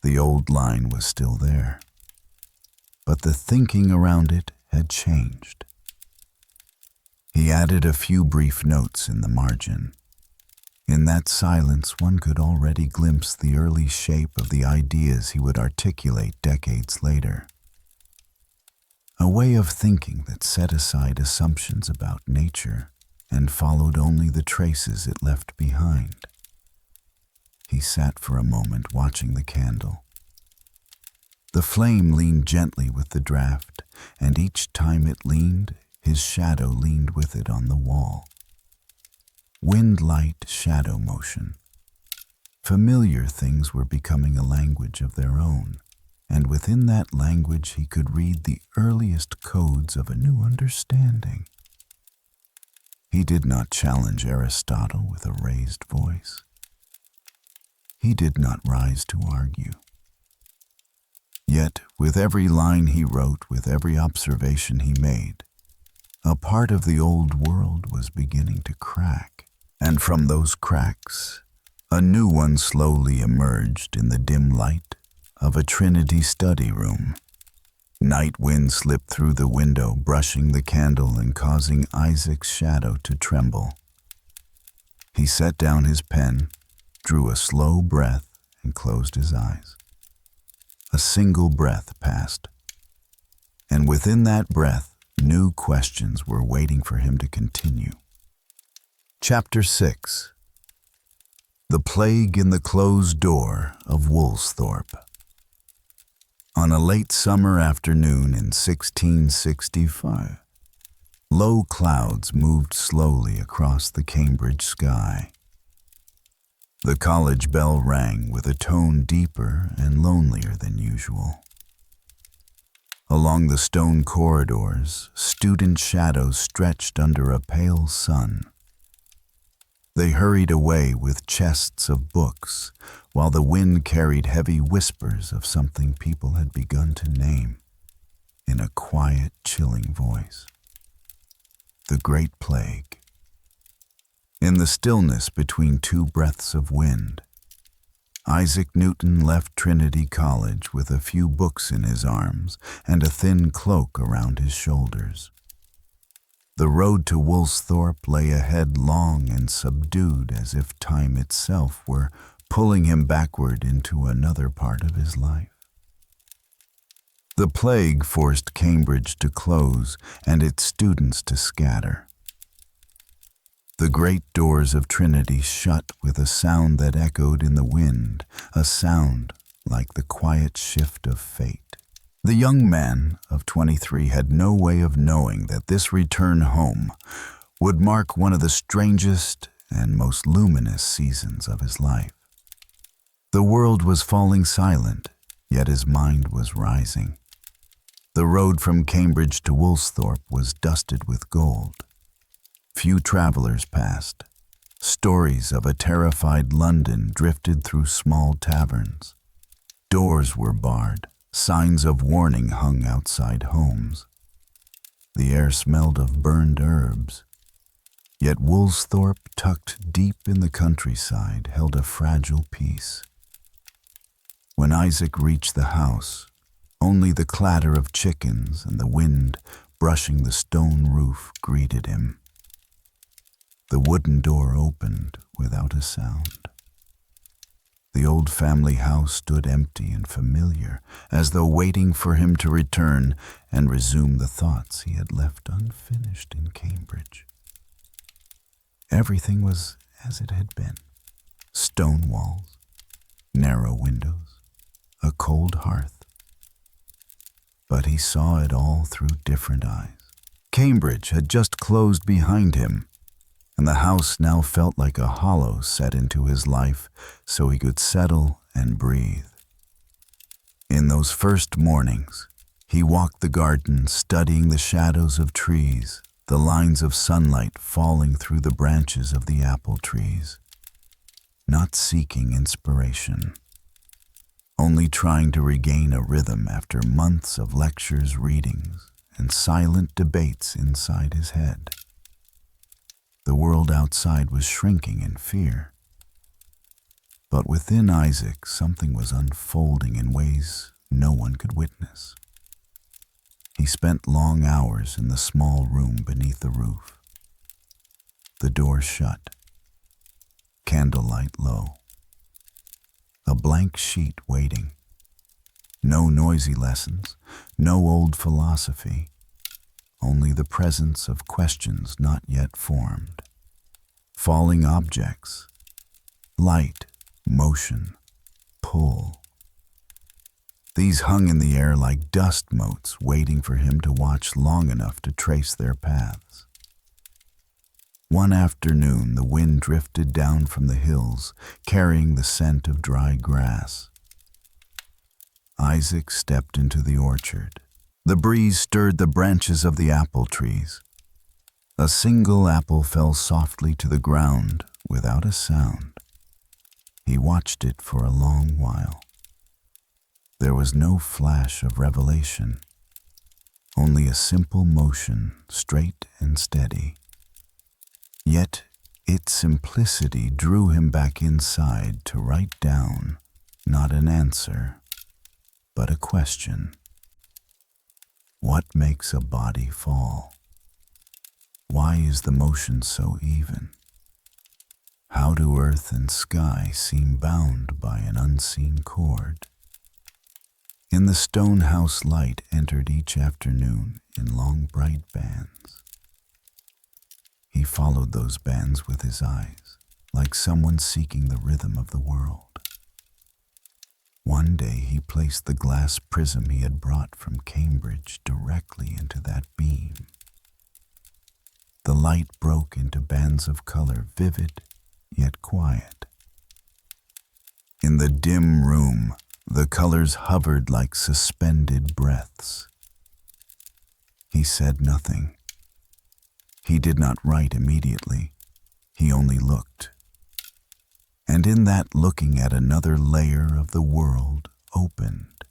The old line was still there, but the thinking around it had changed. He added a few brief notes in the margin. In that silence, one could already glimpse the early shape of the ideas he would articulate decades later. A way of thinking that set aside assumptions about nature and followed only the traces it left behind. He sat for a moment watching the candle. The flame leaned gently with the draft, and each time it leaned, his shadow leaned with it on the wall. Wind-light shadow motion. Familiar things were becoming a language of their own, and within that language he could read the earliest codes of a new understanding. He did not challenge Aristotle with a raised voice. He did not rise to argue. Yet, with every line he wrote, with every observation he made, a part of the old world was beginning to crack, and from those cracks, a new one slowly emerged in the dim light of a Trinity study room. Night wind slipped through the window, brushing the candle and causing Isaac's shadow to tremble. He set down his pen, drew a slow breath, and closed his eyes. A single breath passed, and within that breath, new questions were waiting for him to continue. Chapter 6. The Plague in the Closed Door of Woolsthorpe. On a late summer afternoon in 1665, Low clouds moved slowly across the Cambridge sky. The college bell rang with a tone deeper and lonelier than usual. Along the stone corridors, student shadows stretched under a pale sun. They hurried away with chests of books, while the wind carried heavy whispers of something people had begun to name, in a quiet, chilling voice. The Great Plague. In the stillness between two breaths of wind, Isaac Newton left Trinity College with a few books in his arms and a thin cloak around his shoulders. The road to Woolsthorpe lay ahead, long and subdued, as if time itself were pulling him backward into another part of his life. The plague forced Cambridge to close and its students to scatter. The great doors of Trinity shut with a sound that echoed in the wind, a sound like the quiet shift of fate. The young man of 23 had no way of knowing that this return home would mark one of the strangest and most luminous seasons of his life. The world was falling silent, yet his mind was rising. The road from Cambridge to Woolsthorpe was dusted with gold. Few travelers passed. Stories of a terrified London drifted through small taverns. Doors were barred. Signs of warning hung outside homes. The air smelled of burned herbs. Yet Woolsthorpe, tucked deep in the countryside, held a fragile peace. When Isaac reached the house, only the clatter of chickens and the wind brushing the stone roof greeted him. The wooden door opened without a sound. The old family house stood empty and familiar, as though waiting for him to return and resume the thoughts he had left unfinished in Cambridge. Everything was as it had been. Stone walls, narrow windows, a cold hearth. But he saw it all through different eyes. Cambridge had just closed behind him, and the house now felt like a hollow set into his life so he could settle and breathe. In those first mornings, he walked the garden, studying the shadows of trees, the lines of sunlight falling through the branches of the apple trees, not seeking inspiration, only trying to regain a rhythm after months of lectures, readings, and silent debates inside his head. The world outside was shrinking in fear. But within Isaac, something was unfolding in ways no one could witness. He spent long hours in the small room beneath the roof. The door shut, candlelight low. A blank sheet waiting. No noisy lessons, no old philosophy. Only the presence of questions not yet formed. Falling objects, light, motion, pull. These hung in the air like dust motes, waiting for him to watch long enough to trace their paths. One afternoon, the wind drifted down from the hills, carrying the scent of dry grass. Isaac stepped into the orchard. The breeze stirred the branches of the apple trees. A single apple fell softly to the ground without a sound. He watched it for a long while. There was no flash of revelation, only a simple motion, straight and steady. Yet its simplicity drew him back inside to write down not an answer, but a question. What makes a body fall? Why is the motion so even? How do earth and sky seem bound by an unseen cord? In the stone house light entered each afternoon in long bright bands. He followed those bands with his eyes, like someone seeking the rhythm of the world. One day he placed the glass prism he had brought from Cambridge directly into that beam. the light broke into bands of color, vivid yet quiet. In the dim room, the colors hovered like suspended breaths. He said nothing. He did not write immediately. He only looked. And in that looking at another layer of the world opened.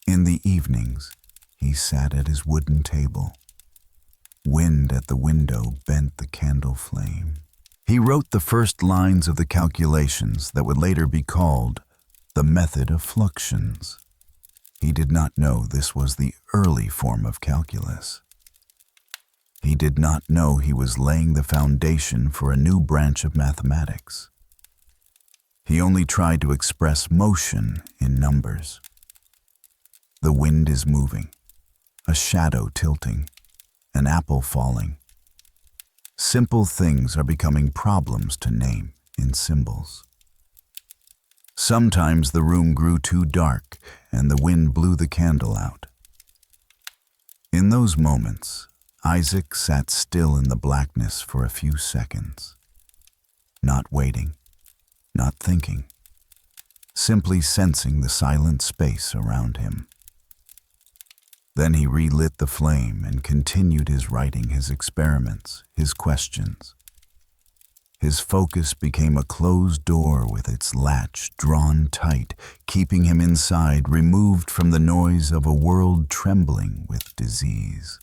In the evenings, he sat at his wooden table. Wind at the window bent the candle flame. He wrote the first lines of the calculations that would later be called the method of fluxions. He did not know this was the early form of calculus. He did not know he was laying the foundation for a new branch of mathematics. He only tried to express motion in numbers. The wind is moving, a shadow tilting, an apple falling. Simple things are becoming problems to name in symbols. Sometimes the room grew too dark and the wind blew the candle out. In those moments, Isaac sat still in the blackness for a few seconds, not waiting, not thinking, simply sensing the silent space around him. Then he relit the flame and continued his writing, his experiments, his questions. His focus became a closed door with its latch drawn tight, keeping him inside, removed from the noise of a world trembling with disease.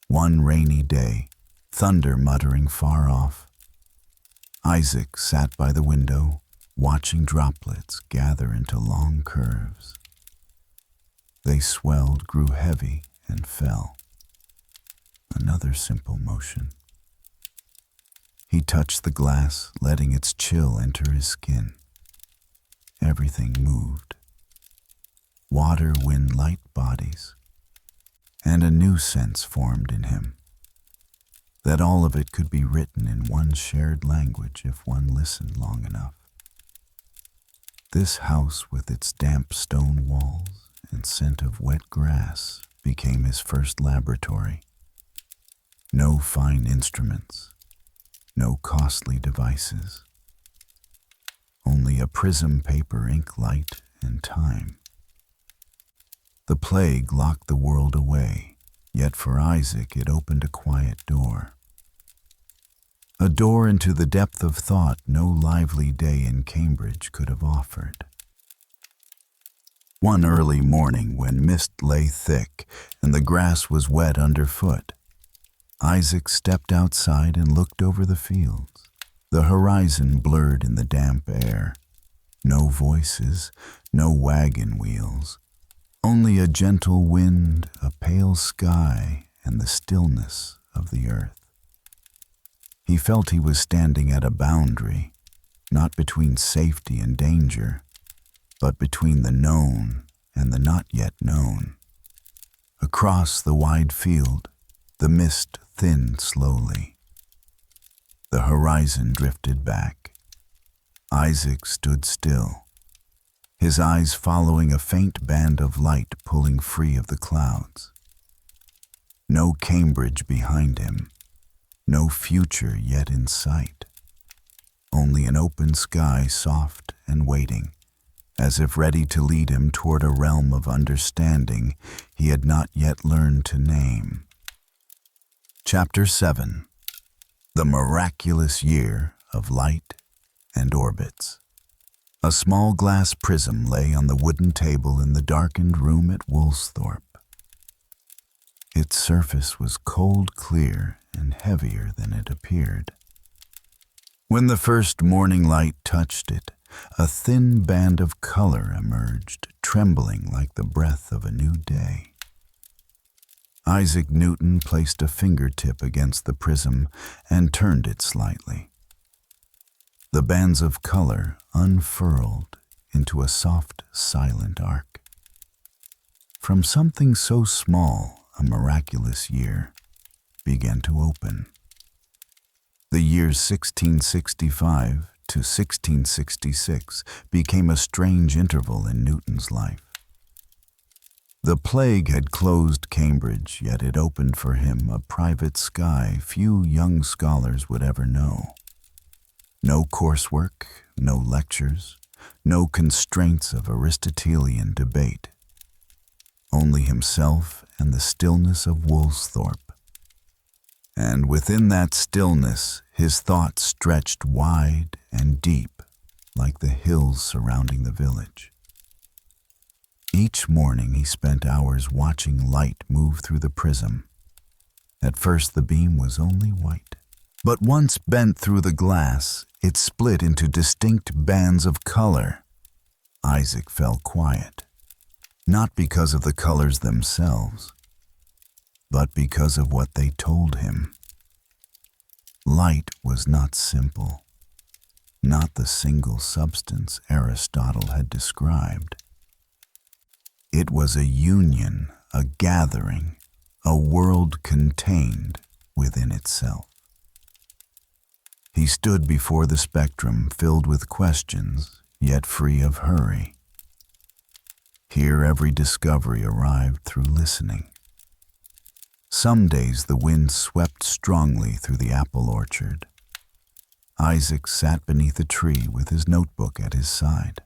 One rainy day, thunder muttering far off. Isaac sat by the window, watching droplets gather into long curves. They swelled, grew heavy, and fell. Another simple motion. He touched the glass, letting its chill enter his skin. Everything moved. Water, wind, light bodies. And a new sense formed in him, that all of it could be written in one shared language if one listened long enough. This house with its damp stone walls and scent of wet grass became his first laboratory. No fine instruments, no costly devices, only a prism, paper, ink, light, and time. The plague locked the world away, yet for Isaac it opened a quiet door. A door into the depth of thought no lively day in Cambridge could have offered. One early morning when mist lay thick and the grass was wet underfoot, Isaac stepped outside and looked over the fields. The horizon blurred in the damp air. No voices, no wagon wheels, only a gentle wind, a pale sky, and the stillness of the earth. He felt he was standing at a boundary, not between safety and danger, but between the known and the not yet known. Across the wide field, the mist thinned slowly. The horizon drifted back. Isaac stood still, his eyes following a faint band of light pulling free of the clouds. No Cambridge behind him, no future yet in sight, only an open sky soft and waiting, as if ready to lead him toward a realm of understanding he had not yet learned to name. Chapter 7. The Miraculous Year of Light and Orbits. A small glass prism lay on the wooden table in the darkened room at Woolsthorpe. Its surface was cold clear and heavier than it appeared. When the first morning light touched it, a thin band of color emerged, trembling like the breath of a new day. Isaac Newton placed a fingertip against the prism and turned it slightly. The bands of color unfurled into a soft, silent arc. From something so small, a miraculous year began to open. The years 1665 to 1666 became a strange interval in Newton's life. The plague had closed Cambridge, yet it opened for him a private sky few young scholars would ever know. No coursework, no lectures, no constraints of Aristotelian debate. Only himself and the stillness of Woolsthorpe. And within that stillness, his thoughts stretched wide and deep, like the hills surrounding the village. Each morning he spent hours watching light move through the prism. At first the beam was only white, but once bent through the glass, it split into distinct bands of color. Isaac fell quiet, not because of the colors themselves, but because of what they told him. Light was not simple, not the single substance Aristotle had described. It was a union, a gathering, a world contained within itself. He stood before the spectrum filled with questions, yet free of hurry. Here every discovery arrived through listening. Some days the wind swept strongly through the apple orchard. Isaac sat beneath a tree with his notebook at his side.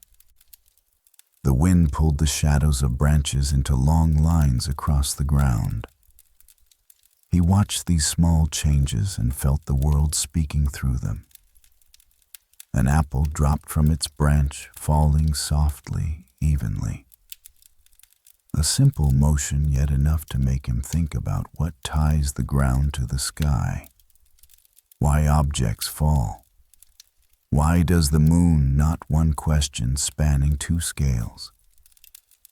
The wind pulled the shadows of branches into long lines across the ground. He watched these small changes and felt the world speaking through them. An apple dropped from its branch, falling softly, evenly. A simple motion, yet enough to make him think about what ties the ground to the sky. Why objects fall. Why does the moon, not one question spanning two scales,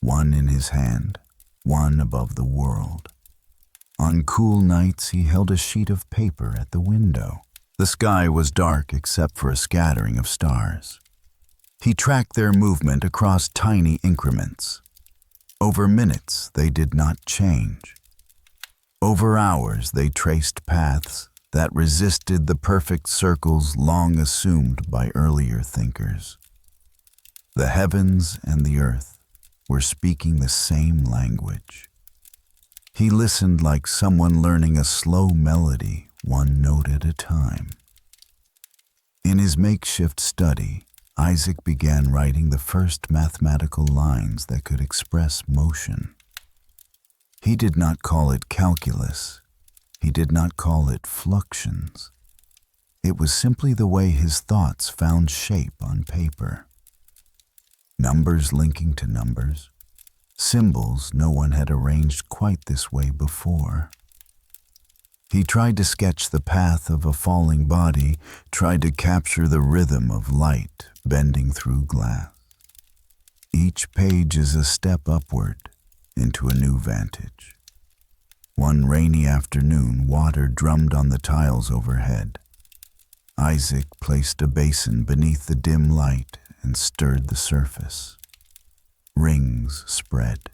one in his hand, one above the world. On cool nights he held a sheet of paper at the window. The sky was dark except for a scattering of stars. He tracked their movement across tiny increments. Over minutes they did not change. Over hours they traced paths that resisted the perfect circles long assumed by earlier thinkers. The heavens and the earth were speaking the same language. He listened like someone learning a slow melody, one note at a time. In his makeshift study, Isaac began writing the first mathematical lines that could express motion. He did not call it calculus. He did not call it fluxions. It was simply the way his thoughts found shape on paper. Numbers linking to numbers, symbols no one had arranged quite this way before. He tried to sketch the path of a falling body, tried to capture the rhythm of light bending through glass. Each page is a step upward into a new vantage. One rainy afternoon, water drummed on the tiles overhead. Isaac placed a basin beneath the dim light and stirred the surface. Rings spread,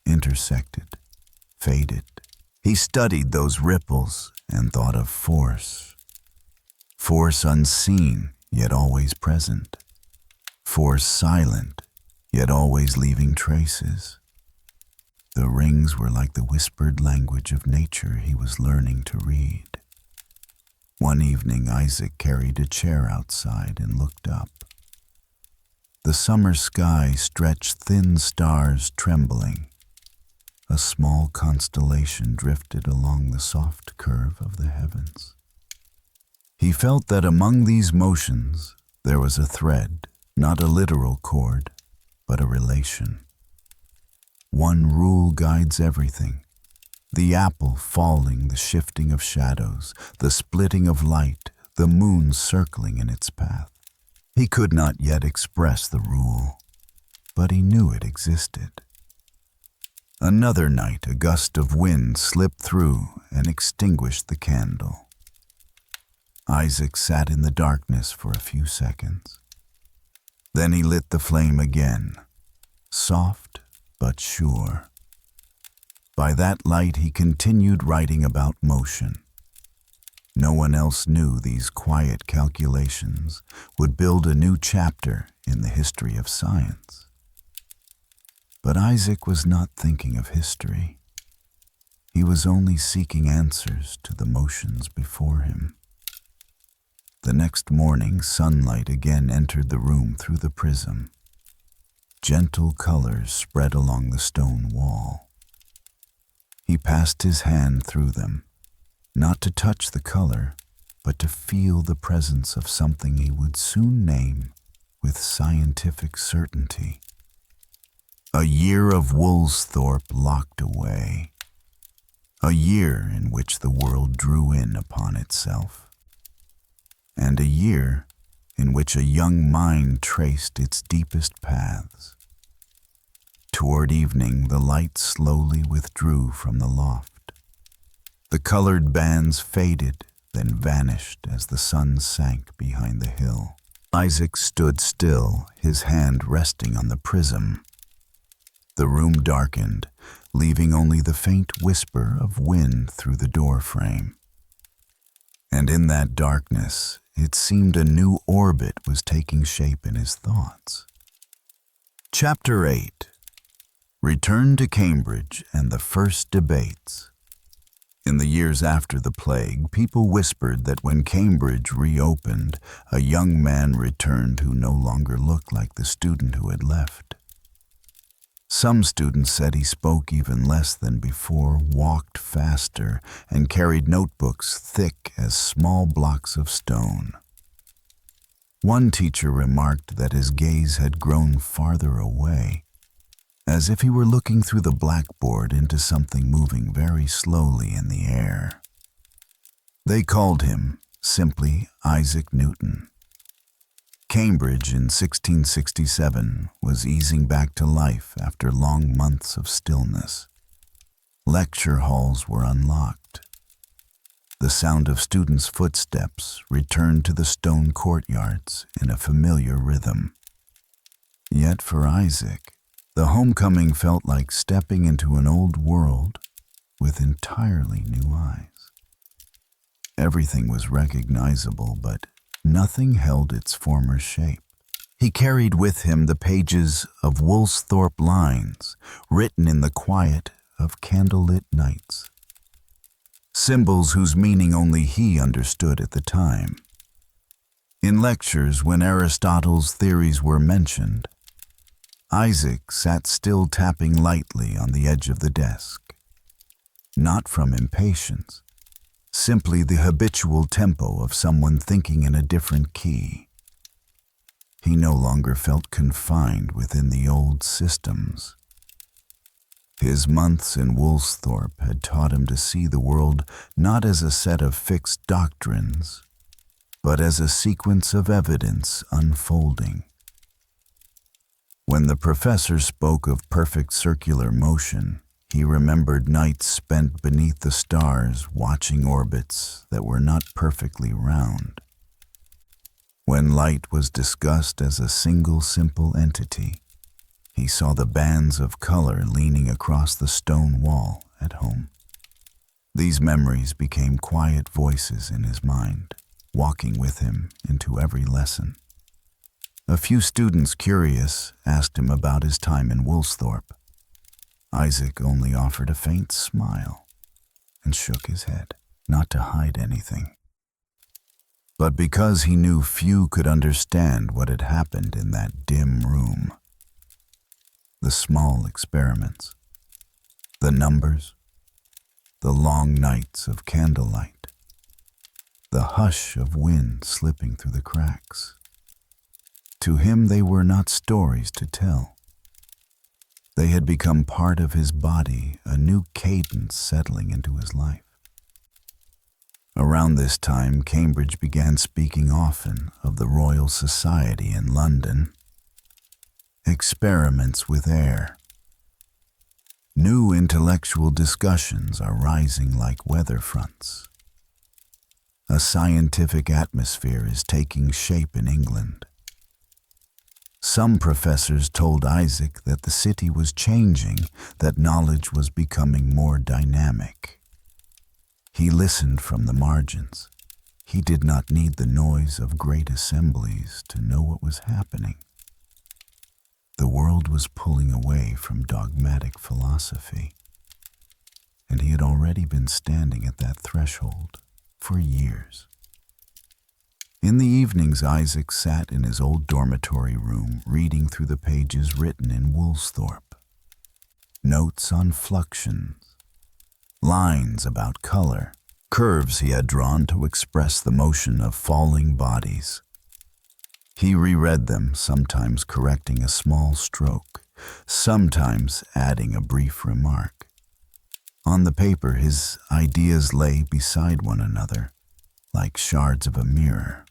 intersected, faded. He studied those ripples and thought of force. Force unseen, yet always present. Force silent, yet always leaving traces. The rings were like the whispered language of nature he was learning to read. One evening, Isaac carried a chair outside and looked up. The summer sky stretched thin stars trembling. A small constellation drifted along the soft curve of the heavens. He felt that among these motions there was a thread, not a literal cord, but a relation. One rule guides everything. The apple falling, the shifting of shadows, the splitting of light, the moon circling in its path. He could not yet express the rule, but he knew it existed. Another night, a gust of wind slipped through and extinguished the candle. Isaac sat in the darkness for a few seconds. Then he lit the flame again, soft but sure. By that light he continued writing about motion. No one else knew these quiet calculations would build a new chapter in the history of science. But Isaac was not thinking of history. He was only seeking answers to the motions before him. The next morning, sunlight again entered the room through the prism. Gentle colors spread along the stone wall. He passed his hand through them, not to touch the color, but to feel the presence of something he would soon name with scientific certainty. A year of Woolsthorpe locked away. A year in which the world drew in upon itself. And a year in which a young mind traced its deepest paths. Toward evening, the light slowly withdrew from the loft. The colored bands faded, then vanished as the sun sank behind the hill. Isaac stood still, his hand resting on the prism. The room darkened, leaving only the faint whisper of wind through the door frame. And in that darkness, it seemed a new orbit was taking shape in his thoughts. Chapter 8. Return to Cambridge and the First Debates. In the years after the plague, people whispered that when Cambridge reopened, a young man returned who no longer looked like the student who had left. Some students said he spoke even less than before, walked faster, and carried notebooks thick as small blocks of stone. One teacher remarked that his gaze had grown farther away, as if he were looking through the blackboard into something moving very slowly in the air. They called him simply Isaac Newton. Cambridge in 1667 was easing back to life after long months of stillness. Lecture halls were unlocked. The sound of students' footsteps returned to the stone courtyards in a familiar rhythm. Yet for Isaac, the homecoming felt like stepping into an old world with entirely new eyes. Everything was recognizable, but nothing held its former shape. He carried with him the pages of Woolsthorpe lines, written in the quiet of candlelit nights. Symbols whose meaning only he understood at the time. In lectures, when Aristotle's theories were mentioned, Isaac sat still, tapping lightly on the edge of the desk. Not from impatience, simply the habitual tempo of someone thinking in a different key. He no longer felt confined within the old systems. His months in Woolsthorpe had taught him to see the world not as a set of fixed doctrines, but as a sequence of evidence unfolding. When the professor spoke of perfect circular motion, he remembered nights spent beneath the stars watching orbits that were not perfectly round. When light was discussed as a single simple entity, he saw the bands of color leaning across the stone wall at home. These memories became quiet voices in his mind, walking with him into every lesson. A few students, curious, asked him about his time in Woolsthorpe. Isaac only offered a faint smile and shook his head, not to hide anything, but because he knew few could understand what had happened in that dim room. The small experiments, the numbers, the long nights of candlelight, the hush of wind slipping through the cracks. To him they were not stories to tell. They had become part of his body, a new cadence settling into his life. Around this time, Cambridge began speaking often of the Royal Society in London. Experiments with air. New intellectual discussions are rising like weather fronts. A scientific atmosphere is taking shape in England. Some professors told Isaac that the city was changing, that knowledge was becoming more dynamic. He listened from the margins. He did not need the noise of great assemblies to know what was happening. The world was pulling away from dogmatic philosophy, and he had already been standing at that threshold for years. In the evenings, Isaac sat in his old dormitory room, reading through the pages written in Woolsthorpe. Notes on fluxions, lines about color, curves he had drawn to express the motion of falling bodies. He reread them, sometimes correcting a small stroke, sometimes adding a brief remark. On the paper, his ideas lay beside one another, like shards of a mirror.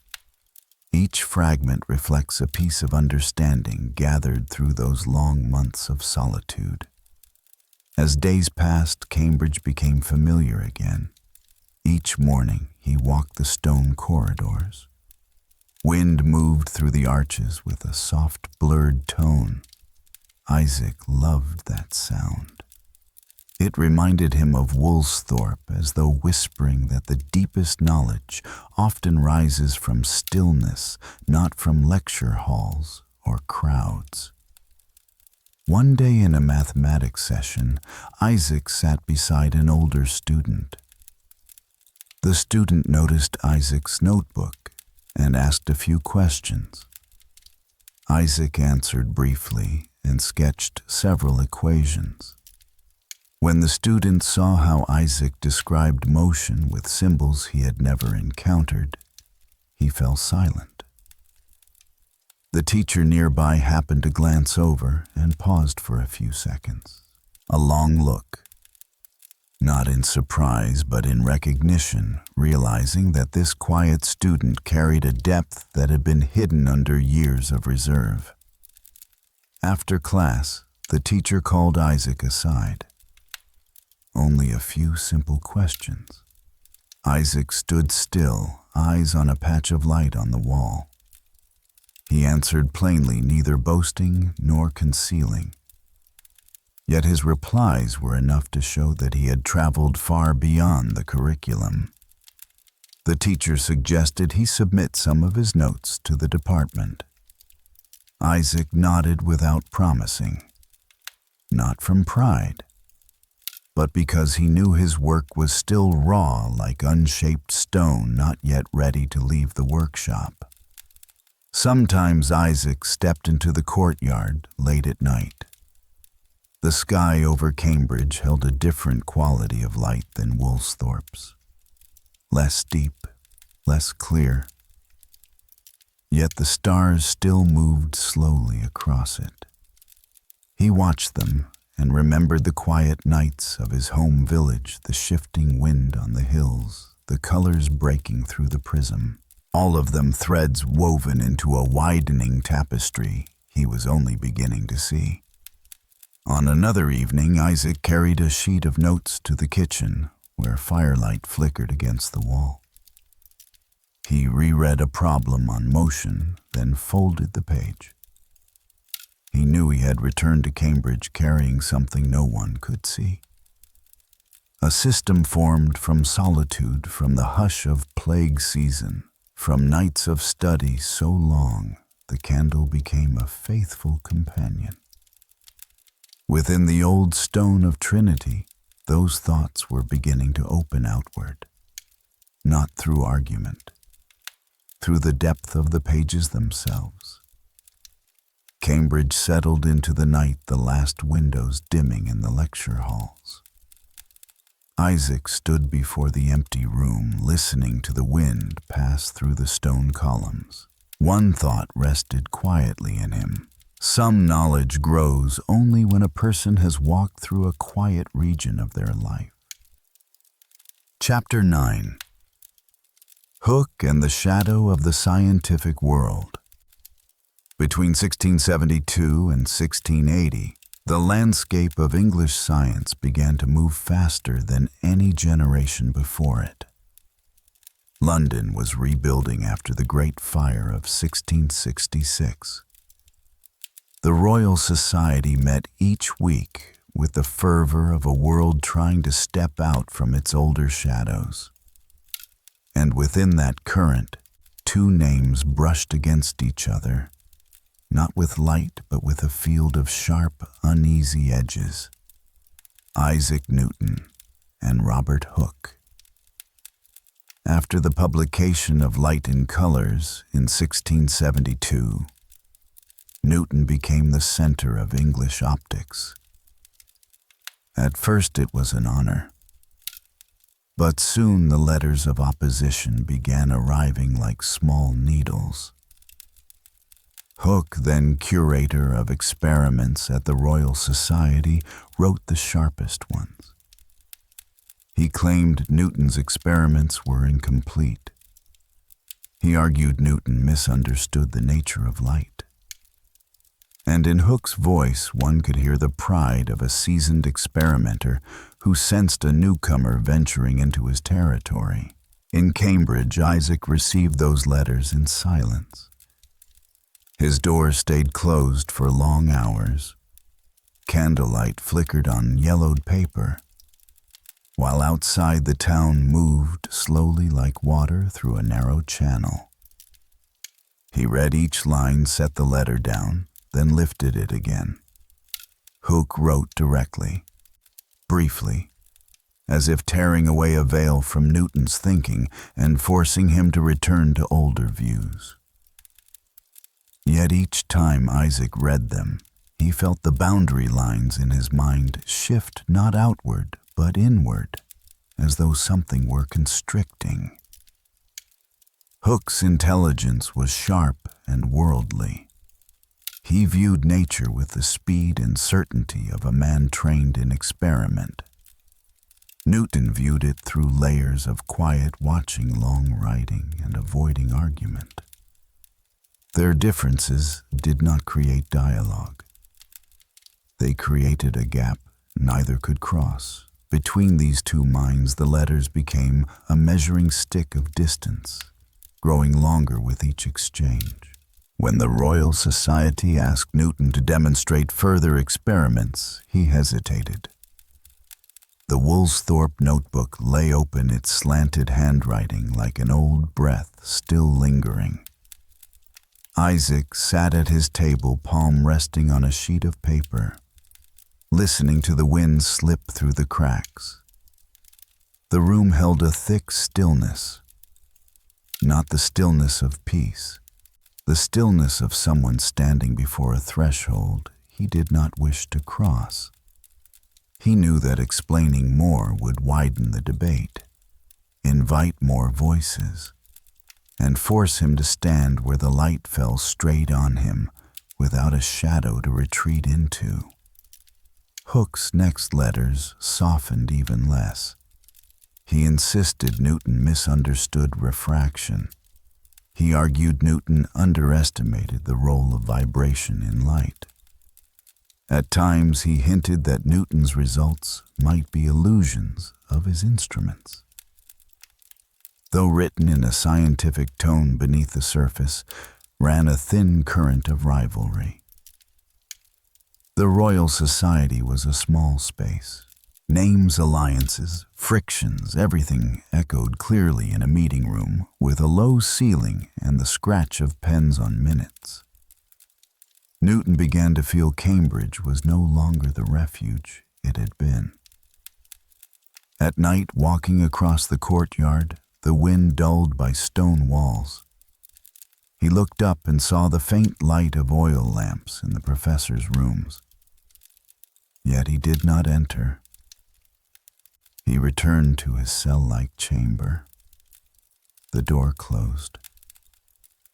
Each fragment reflects a piece of understanding gathered through those long months of solitude. As days passed, Cambridge became familiar again. Each morning, he walked the stone corridors. Wind moved through the arches with a soft, blurred tone. Isaac loved that sound. It reminded him of Woolsthorpe, as though whispering that the deepest knowledge often rises from stillness, not from lecture halls or crowds. One day in a mathematics session, Isaac sat beside an older student. The student noticed Isaac's notebook and asked a few questions. Isaac answered briefly and sketched several equations. When the student saw how Isaac described motion with symbols he had never encountered, he fell silent. The teacher nearby happened to glance over and paused for a few seconds. A long look, not in surprise but in recognition, realizing that this quiet student carried a depth that had been hidden under years of reserve. After class, the teacher called Isaac aside. Only a few simple questions. Isaac stood still, eyes on a patch of light on the wall. He answered plainly, neither boasting nor concealing. Yet his replies were enough to show that he had traveled far beyond the curriculum. The teacher suggested he submit some of his notes to the department. Isaac nodded without promising, not from pride, but because he knew his work was still raw, like unshaped stone not yet ready to leave the workshop. Sometimes Isaac stepped into the courtyard late at night. The sky over Cambridge held a different quality of light than Woolsthorpe's. Less deep, less clear. Yet the stars still moved slowly across it. He watched them and remembered the quiet nights of his home village, the shifting wind on the hills, the colors breaking through the prism, all of them threads woven into a widening tapestry he was only beginning to see. On another evening, Isaac carried a sheet of notes to the kitchen, where firelight flickered against the wall. He reread a problem on motion, then folded the page. He knew he had returned to Cambridge carrying something no one could see. A system formed from solitude, from the hush of plague season, from nights of study so long the candle became a faithful companion. Within the old stone of Trinity, those thoughts were beginning to open outward, not through argument, through the depth of the pages themselves. Cambridge settled into the night, the last windows dimming in the lecture halls. Isaac stood before the empty room, listening to the wind pass through the stone columns. One thought rested quietly in him. Some knowledge grows only when a person has walked through a quiet region of their life. Chapter 9. Hooke and the Shadow of the Scientific World. Between 1672 and 1680, the landscape of English science began to move faster than any generation before it. London was rebuilding after the Great Fire of 1666. The Royal Society met each week with the fervor of a world trying to step out from its older shadows. And within that current, two names brushed against each other: not with light but with a field of sharp, uneasy edges. Isaac Newton and Robert Hooke. After the publication of Light in Colors in 1672, Newton became the center of English optics. At first it was an honor, but soon the letters of opposition began arriving like small needles. Hooke, then curator of experiments at the Royal Society, wrote the sharpest ones. He claimed Newton's experiments were incomplete. He argued Newton misunderstood the nature of light. And in Hooke's voice one could hear the pride of a seasoned experimenter who sensed a newcomer venturing into his territory. In Cambridge, Isaac received those letters in silence. His door stayed closed for long hours. Candlelight flickered on yellowed paper, while outside the town moved slowly like water through a narrow channel. He read each line, set the letter down, then lifted it again. Hooke wrote directly, briefly, as if tearing away a veil from Newton's thinking and forcing him to return to older views. Yet each time Isaac read them, he felt the boundary lines in his mind shift not outward but inward, as though something were constricting. Hooke's intelligence was sharp and worldly. He viewed nature with the speed and certainty of a man trained in experiment. Newton viewed it through layers of quiet watching, long writing, and avoiding argument. Their differences did not create dialogue. They created a gap neither could cross. Between these two minds, the letters became a measuring stick of distance, growing longer with each exchange. When the Royal Society asked Newton to demonstrate further experiments, he hesitated. The Woolsthorpe notebook lay open, its slanted handwriting like an old breath still lingering. Isaac sat at his table, palm resting on a sheet of paper, listening to the wind slip through the cracks. The room held a thick stillness, not the stillness of peace, the stillness of someone standing before a threshold he did not wish to cross. He knew that explaining more would widen the debate, invite more voices, and force him to stand where the light fell straight on him without a shadow to retreat into. Hooke's next letters softened even less. He insisted Newton misunderstood refraction. He argued Newton underestimated the role of vibration in light. At times he hinted that Newton's results might be illusions of his instruments. Though written in a scientific tone, beneath the surface ran a thin current of rivalry. The Royal Society was a small space. Names, alliances, frictions, everything echoed clearly in a meeting room with a low ceiling and the scratch of pens on minutes. Newton began to feel Cambridge was no longer the refuge it had been. At night, walking across the courtyard, the wind dulled by stone walls, he looked up and saw the faint light of oil lamps in the professor's rooms. Yet he did not enter. He returned to his cell-like chamber. The door closed.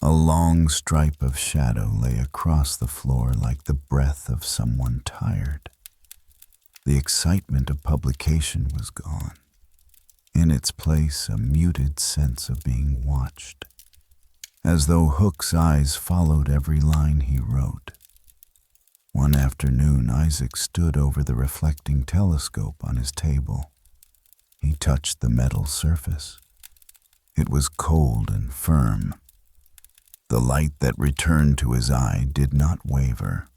A long stripe of shadow lay across the floor like the breath of someone tired. The excitement of publication was gone. In its place, a muted sense of being watched, as though Hooke's eyes followed every line he wrote. One afternoon, Isaac stood over the reflecting telescope on his table. He touched the metal surface. It was cold and firm. The light that returned to his eye did not waver.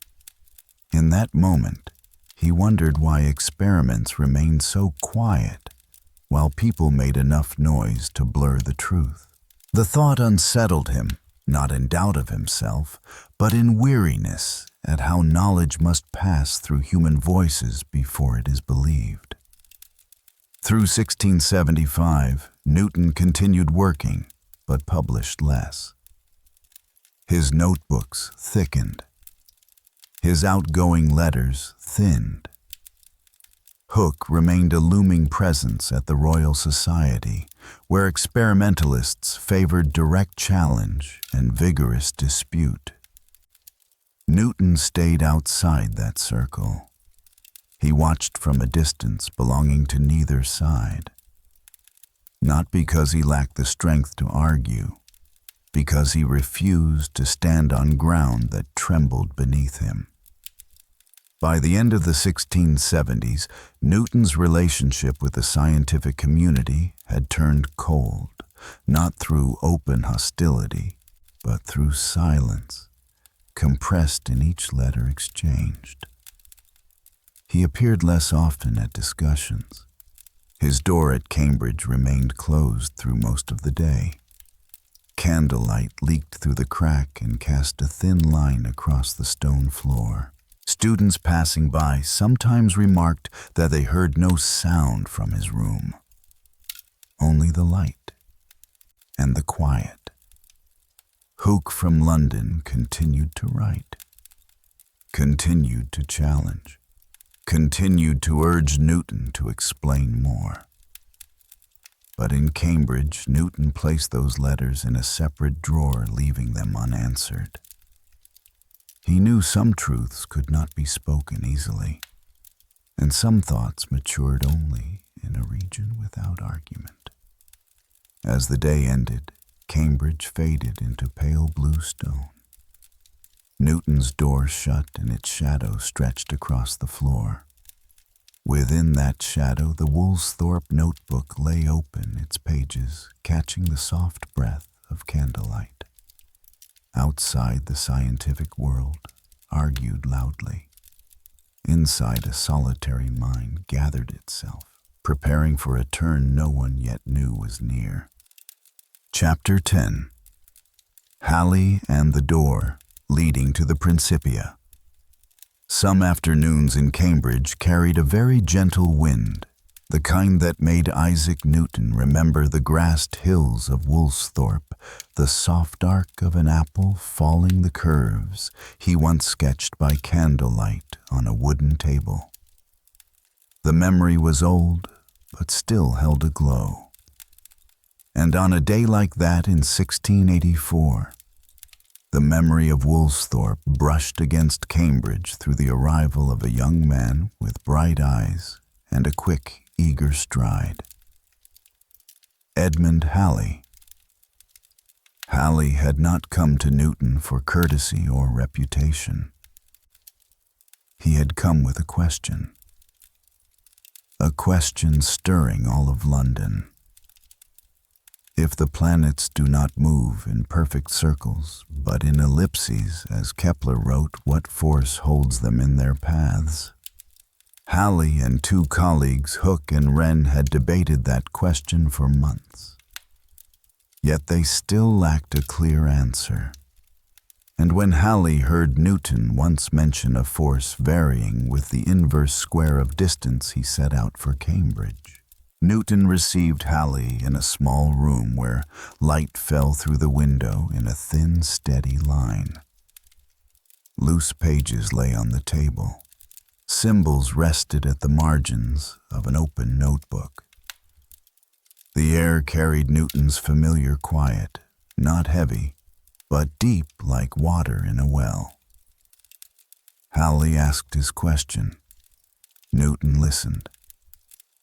In that moment, he wondered why experiments remained so quiet, while people made enough noise to blur the truth. The thought unsettled him, not in doubt of himself, but in weariness at how knowledge must pass through human voices before it is believed. Through 1675, Newton continued working, but published less. His notebooks thickened. His outgoing letters thinned. Hooke remained a looming presence at the Royal Society, where experimentalists favored direct challenge and vigorous dispute. Newton stayed outside that circle. He watched from a distance belonging to neither side. Not because he lacked the strength to argue, because he refused to stand on ground that trembled beneath him. By the end of the 1670s, Newton's relationship with the scientific community had turned cold, not through open hostility, but through silence, compressed in each letter exchanged. He appeared less often at discussions. His door at Cambridge remained closed through most of the day. Candlelight leaked through the crack and cast a thin line across the stone floor. Students passing by sometimes remarked that they heard no sound from his room, only the light and the quiet. Hooke from London continued to write, continued to challenge, continued to urge Newton to explain more. But in Cambridge, Newton placed those letters in a separate drawer, leaving them unanswered. He knew some truths could not be spoken easily, and some thoughts matured only in a region without argument. As the day ended, Cambridge faded into pale blue stone. Newton's door shut and its shadow stretched across the floor. Within that shadow, the Woolsthorpe notebook lay open, its pages catching the soft breath of candlelight. Outside, the scientific world argued loudly. Inside, a solitary mind gathered itself, preparing for a turn no one yet knew was near. Chapter 10. Halley and the Door Leading to the Principia. Some afternoons in Cambridge carried a very gentle wind, the kind that made Isaac Newton remember the grassed hills of Woolsthorpe, the soft arc of an apple falling the curves he once sketched by candlelight on a wooden table. The memory was old, but still held a glow. And on a day like that in 1684, the memory of Woolsthorpe brushed against Cambridge through the arrival of a young man with bright eyes and a quick, eager stride. Edmund Halley. Halley had not come to Newton for courtesy or reputation. He had come with a question stirring all of London. If the planets do not move in perfect circles, but in ellipses, as Kepler wrote, what force holds them in their paths? Halley and two colleagues, Hooke and Wren, had debated that question for months. Yet they still lacked a clear answer. And when Halley heard Newton once mention a force varying with the inverse square of distance, he set out for Cambridge. Newton received Halley in a small room where light fell through the window in a thin, steady line. Loose pages lay on the table. Symbols rested at the margins of an open notebook. The air carried Newton's familiar quiet, not heavy, but deep like water in a well. Halley asked his question. Newton listened.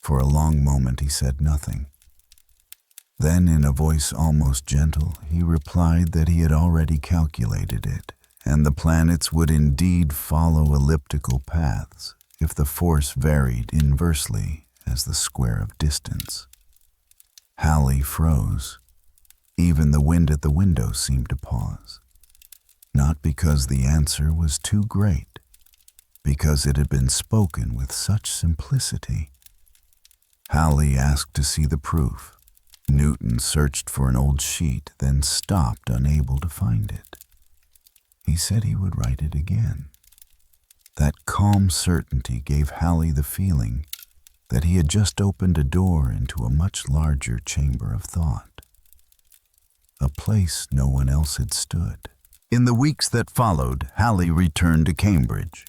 For a long moment he said nothing. Then, in a voice almost gentle, he replied that he had already calculated it, and the planets would indeed follow elliptical paths if the force varied inversely as the square of distance. Halley froze. Even the wind at the window seemed to pause. Not because the answer was too great, because it had been spoken with such simplicity. Halley asked to see the proof. Newton searched for an old sheet, then stopped, unable to find it. He said he would write it again. That calm certainty gave Halley the feeling that he had just opened a door into a much larger chamber of thought, a place no one else had stood. In the weeks that followed, Halley returned to Cambridge.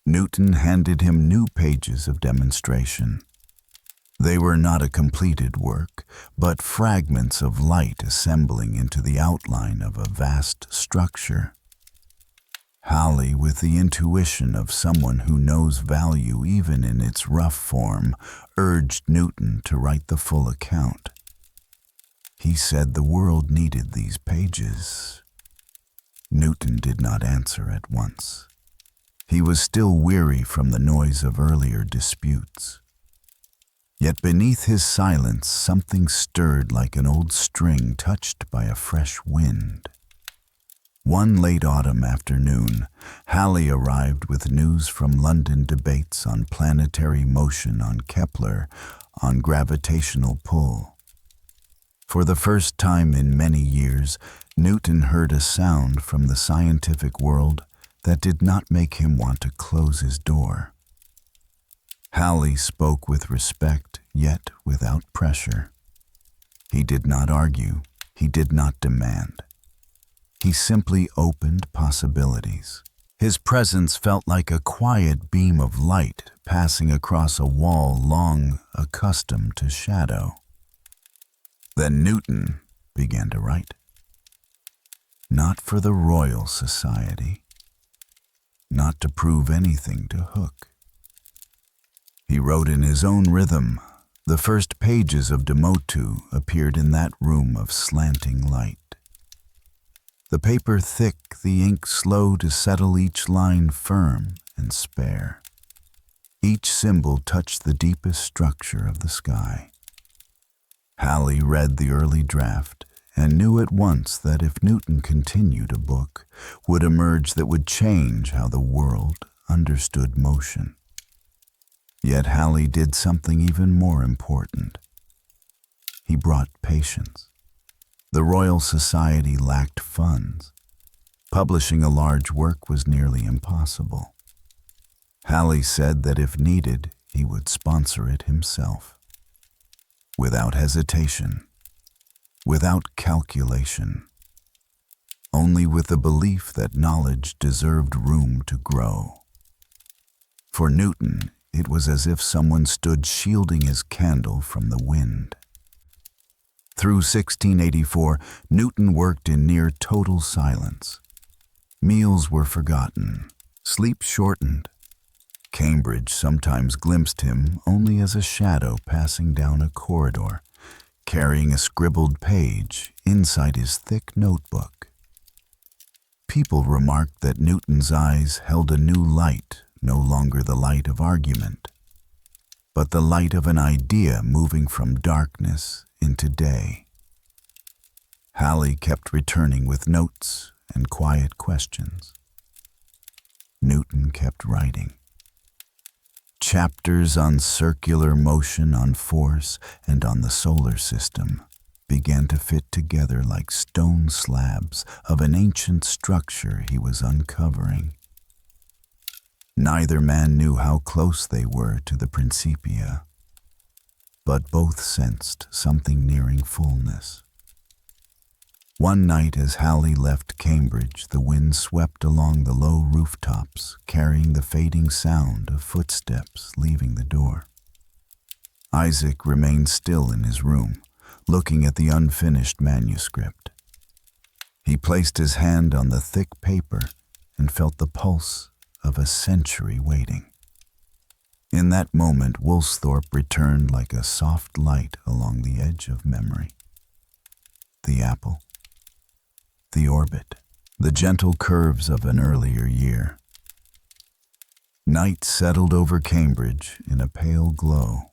Newton handed him new pages of demonstration. They were not a completed work, but fragments of light assembling into the outline of a vast structure. Halley, with the intuition of someone who knows value even in its rough form, urged Newton to write the full account. He said the world needed these pages. Newton did not answer at once. He was still weary from the noise of earlier disputes. Yet beneath his silence, something stirred like an old string touched by a fresh wind. One late autumn afternoon, Halley arrived with news from London debates on planetary motion, on Kepler, on gravitational pull. For the first time in many years, Newton heard a sound from the scientific world that did not make him want to close his door. Halley spoke with respect, yet without pressure. He did not argue. He did not demand. He simply opened possibilities. His presence felt like a quiet beam of light passing across a wall long accustomed to shadow. Then Newton began to write. Not for the Royal Society. Not to prove anything to Hooke. He wrote in his own rhythm. The first pages of De Motu appeared in that room of slanting light. The paper thick, the ink slow to settle, each line firm and spare. Each symbol touched the deepest structure of the sky. Halley read the early draft and knew at once that if Newton continued, a book would emerge that would change how the world understood motion. Yet Halley did something even more important. He brought patience. The Royal Society lacked funds. Publishing a large work was nearly impossible. Halley said that if needed, he would sponsor it himself. Without hesitation, without calculation, only with the belief that knowledge deserved room to grow. For Newton, it was as if someone stood shielding his candle from the wind. Through 1684, Newton worked in near total silence. Meals were forgotten, sleep shortened. Cambridge sometimes glimpsed him only as a shadow passing down a corridor, carrying a scribbled page inside his thick notebook. People remarked that Newton's eyes held a new light, no longer the light of argument, but the light of an idea moving from darkness into day. Halley kept returning with notes and quiet questions. Newton kept writing. Chapters on circular motion, on force, and on the solar system began to fit together like stone slabs of an ancient structure he was uncovering. Neither man knew how close they were to the Principia, but both sensed something nearing fullness. One night as Halley left Cambridge, the wind swept along the low rooftops, carrying the fading sound of footsteps leaving the door. Isaac remained still in his room, looking at the unfinished manuscript. He placed his hand on the thick paper and felt the pulse of a century waiting. In that moment, Woolsthorpe returned like a soft light along the edge of memory. The apple, the orbit, the gentle curves of an earlier year. Night settled over Cambridge in a pale glow.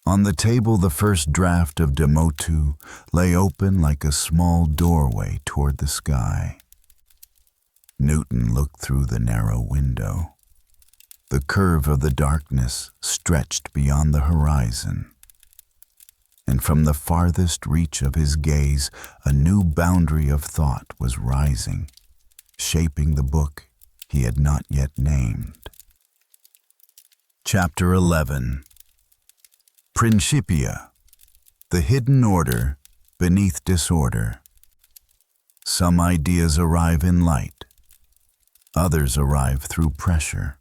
On the table, the first draft of De Motu lay open like a small doorway toward the sky. Newton looked through the narrow window. The curve of the darkness stretched beyond the horizon. and from the farthest reach of his gaze, a new boundary of thought was rising, shaping the book he had not yet named. Chapter 11. Principia, the hidden order beneath disorder. Some ideas arrive in light, others arrive through pressure,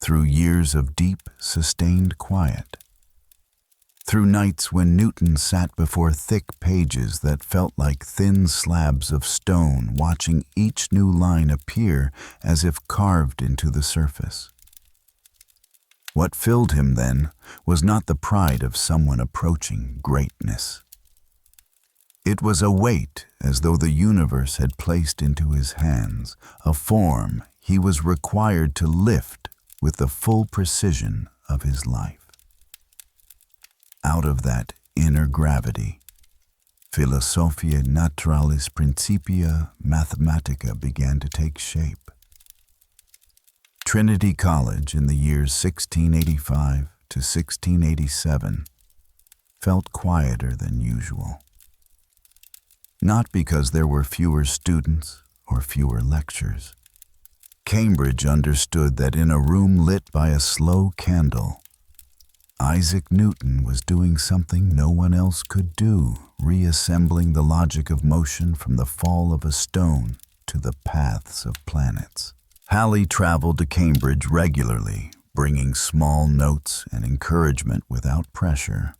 through years of deep, sustained quiet, through nights when Newton sat before thick pages that felt like thin slabs of stone, watching each new line appear as if carved into the surface. What filled him then was not the pride of someone approaching greatness. It was a weight as though the universe had placed into his hands, a form he was required to lift with the full precision of his life. Out of that inner gravity, Philosophiae Naturalis Principia Mathematica began to take shape. Trinity College in the years 1685 to 1687 felt quieter than usual. Not because there were fewer students or fewer lectures. Cambridge understood that in a room lit by a slow candle, Isaac Newton was doing something no one else could do, reassembling the logic of motion from the fall of a stone to the paths of planets. Halley traveled to Cambridge regularly, bringing small notes and encouragement without pressure.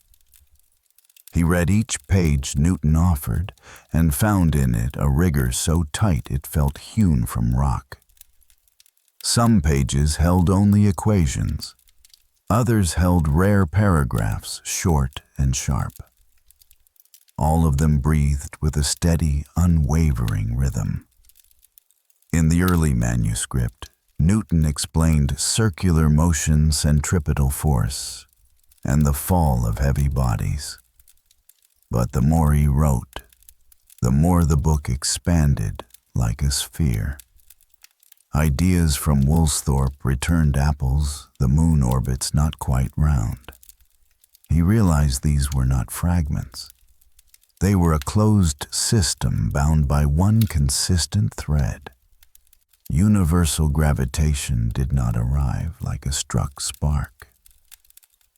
He read each page Newton offered and found in it a rigor so tight it felt hewn from rock. Some pages held only equations. Others held rare paragraphs, short and sharp. All of them breathed with a steady, unwavering rhythm. In the early manuscript, Newton explained circular motion, centripetal force, and the fall of heavy bodies. But the more he wrote, the more the book expanded like a sphere. Ideas from Woolsthorpe returned apples, the moon orbits not quite round. He realized these were not fragments. They were a closed system bound by one consistent thread. Universal gravitation did not arrive like a struck spark.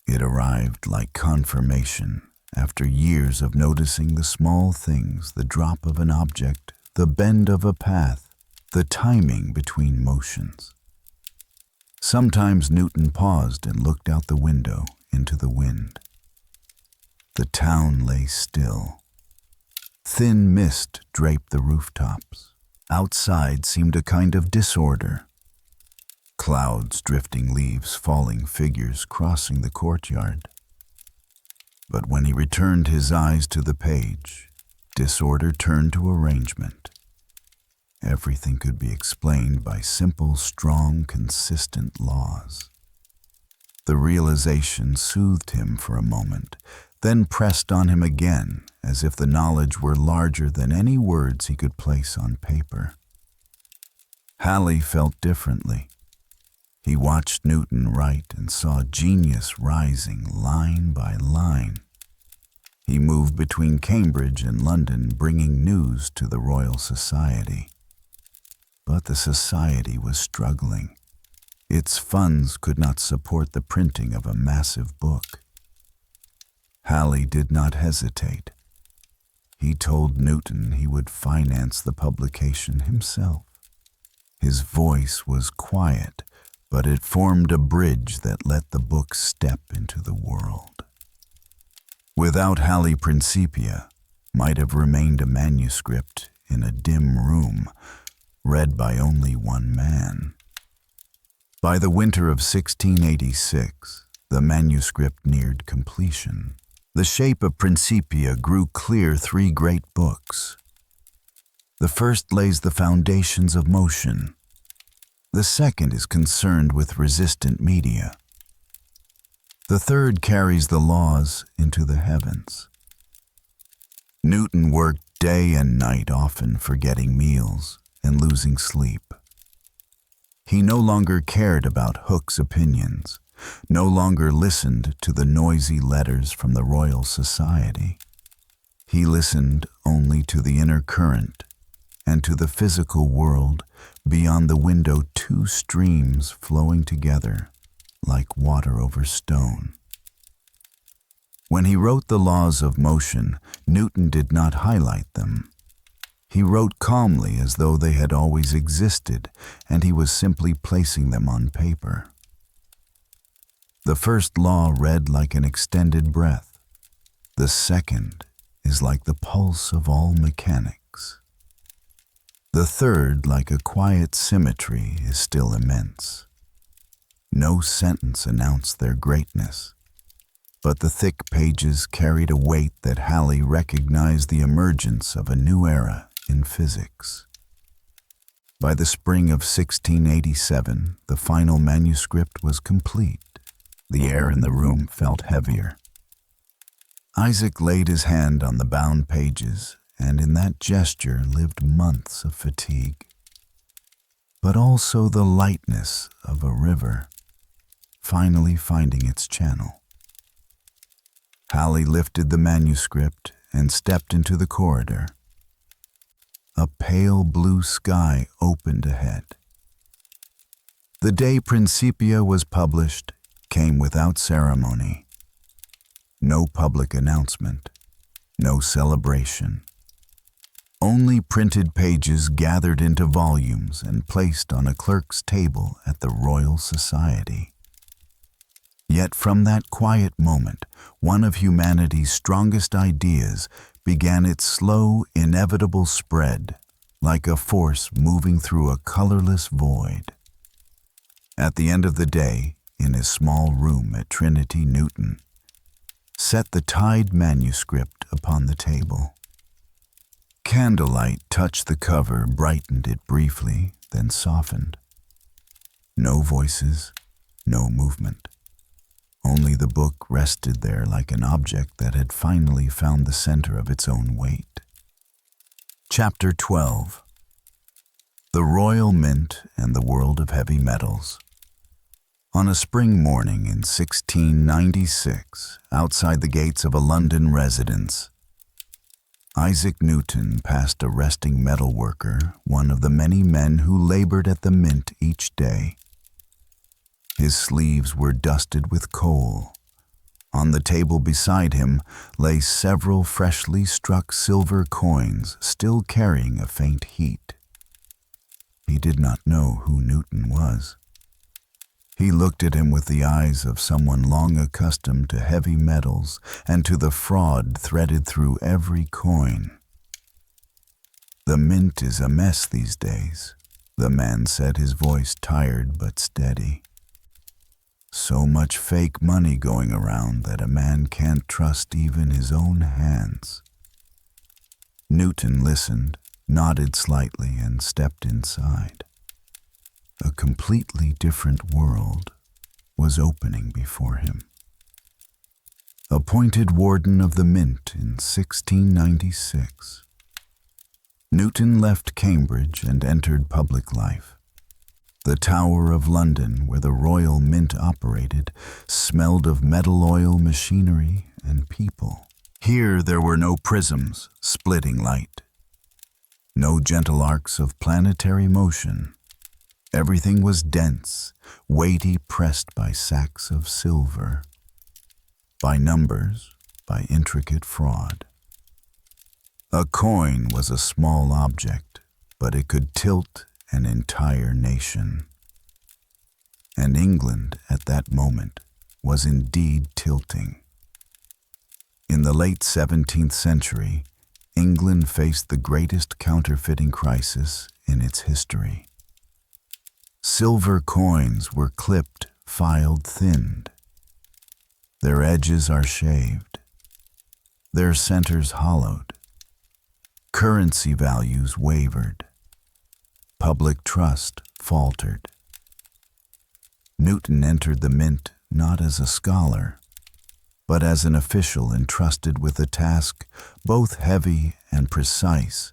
It arrived like confirmation after years of noticing the small things, the drop of an object, the bend of a path, the timing between motions. Sometimes Newton paused and looked out the window into the wind. The town lay still. Thin mist draped the rooftops. Outside seemed a kind of disorder. Clouds drifting, leaves falling, figures crossing the courtyard. But when he returned his eyes to the page, disorder turned to arrangement. Everything could be explained by simple, strong, consistent laws. The realization soothed him for a moment, then pressed on him again, as if the knowledge were larger than any words he could place on paper. Halley felt differently. He watched Newton write and saw genius rising line by line. He moved between Cambridge and London, bringing news to the Royal Society. But the society was struggling. Its funds could not support the printing of a massive book. Halley did not hesitate. He told Newton he would finance the publication himself. His voice was quiet, but it formed a bridge that let the book step into the world. Without Halley, Principia might have remained a manuscript in a dim room, read by only one man. By the winter of 1686, the manuscript neared completion. The shape of Principia grew clear 3 great books. The first lays the foundations of motion. The second is concerned with resistant media. The third carries the laws into the heavens. Newton worked day and night, often forgetting meals and losing sleep. He no longer cared about Hooke's opinions. no longer listened to the noisy letters from the Royal Society. He listened only to the inner current and to the physical world beyond the window, two streams flowing together like water over stone. When he wrote the laws of motion, Newton did not highlight them. He wrote calmly as though they had always existed, and he was simply placing them on paper. The first law read like an extended breath. The second is like the pulse of all mechanics. The third, like a quiet symmetry, is still immense. No sentence announced their greatness, but the thick pages carried a weight that Halley recognized the emergence of a new era in physics. By the spring of 1687, the final manuscript was complete. The air in the room felt heavier. Isaac laid his hand on the bound pages, and in that gesture lived months of fatigue, but also the lightness of a river finally finding its channel. Halley lifted the manuscript and stepped into the corridor. A pale blue sky opened ahead. The day Principia was published came without ceremony. No public announcement, no celebration. Only printed pages gathered into volumes and placed on a clerk's table at the Royal Society. Yet from that quiet moment, one of humanity's strongest ideas began its slow, inevitable spread, like a force moving through a colorless void. At the end of the day, in his small room at Trinity, Newton set the tied manuscript upon the table. Candlelight touched the cover, brightened it briefly, then softened. No voices, no movement. Only the book rested there like an object that had finally found the center of its own weight. Chapter 12. The Royal Mint and the World of Heavy Metals. On a spring morning in 1696, outside the gates of a London residence, Isaac Newton passed a resting metal worker, one of the many men who labored at the mint each day. His sleeves were dusted with coal. On the table beside him lay several freshly struck silver coins, still carrying a faint heat. He did not know who Newton was. He looked at him with the eyes of someone long accustomed to heavy metals and to the fraud threaded through every coin. "The mint is a mess these days," the man said, his voice tired but steady. "So much fake money going around that a man can't trust even his own hands." Newton listened, nodded slightly, and stepped inside. A completely different world was opening before him. Appointed Warden of the Mint in 1696, Newton left Cambridge and entered public life. The Tower of London, where the Royal Mint operated, smelled of metal oil, machinery, and people. Here there were no prisms splitting light, no gentle arcs of planetary motion. Everything was dense, weighty, pressed by sacks of silver, by numbers, by intricate fraud. A coin was a small object, but it could tilt an entire nation. And England, at that moment, was indeed tilting. In the late 17th century, England faced the greatest counterfeiting crisis in its history. Silver coins were clipped, filed, thinned. Their edges are shaved, their centers hollowed. Currency values wavered. Public trust faltered. Newton entered the mint not as a scholar, but as an official entrusted with a task both heavy and precise: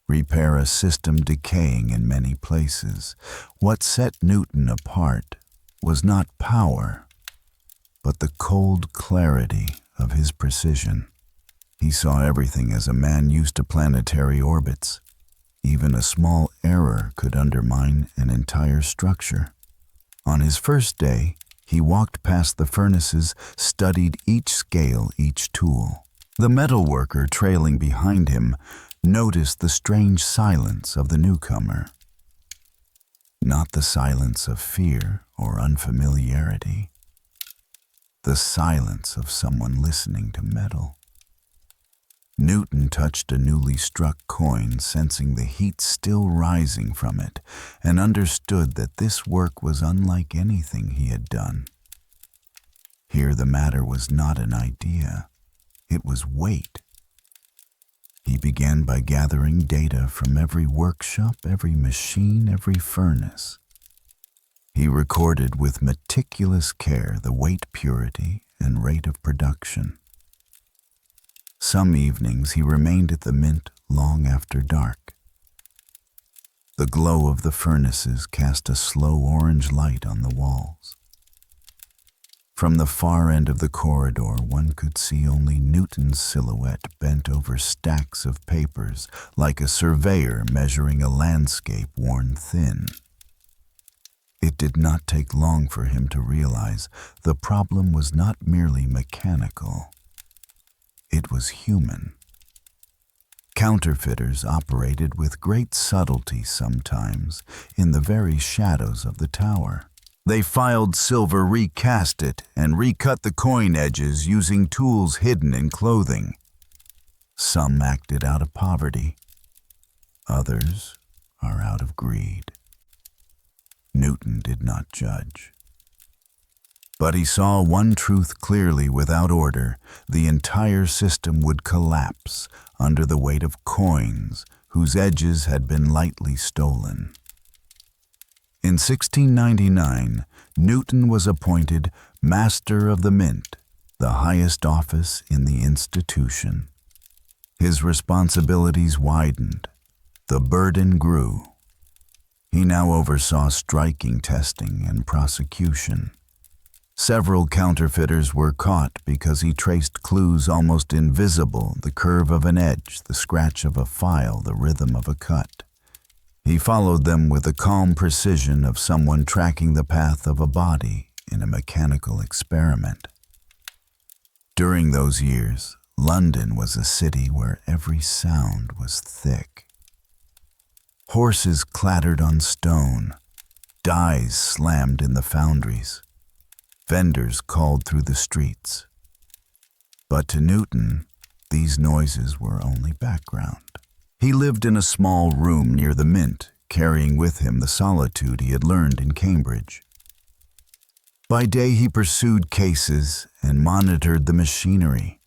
repair a system decaying in many places. What set Newton apart was not power, but the cold clarity of his precision. He saw everything as a man used to planetary orbits. Even a small error could undermine an entire structure. On his first day, he walked past the furnaces, studied each scale, each tool. The metalworker trailing behind him noticed the strange silence of the newcomer. Not the silence of fear or unfamiliarity. The silence of someone listening to metal. Newton touched a newly struck coin, sensing the heat still rising from it, and understood that this work was unlike anything he had done. Here the matter was not an idea, it was weight. He began by gathering data from every workshop, every machine, every furnace. He recorded with meticulous care the weight, purity, and rate of production. Some evenings he remained at the mint long after dark. The glow of the furnaces cast a slow orange light on the walls. From the far end of the corridor, one could see only Newton's silhouette bent over stacks of papers, like a surveyor measuring a landscape worn thin. It did not take long for him to realize the problem was not merely mechanical. It was human. Counterfeiters operated with great subtlety sometimes in the very shadows of the tower. They filed silver, recast it, and recut the coin edges using tools hidden in clothing. Some acted out of poverty. Others are out of greed. Newton did not judge. But he saw one truth clearly: without order, the entire system would collapse under the weight of coins whose edges had been lightly stolen. In 1699, Newton was appointed Master of the Mint, the highest office in the institution. His responsibilities widened. The burden grew. He now oversaw striking testing and prosecution. Several counterfeiters were caught because he traced clues almost invisible: the curve of an edge, the scratch of a file, the rhythm of a cut. He followed them with the calm precision of someone tracking the path of a body in a mechanical experiment. During those years, London was a city where every sound was thick. Horses clattered on stone, dies slammed in the foundries. Vendors called through the streets. But to Newton, these noises were only background. He lived in a small room near the mint, carrying with him the solitude he had learned in Cambridge. By day he pursued cases and monitored the machinery.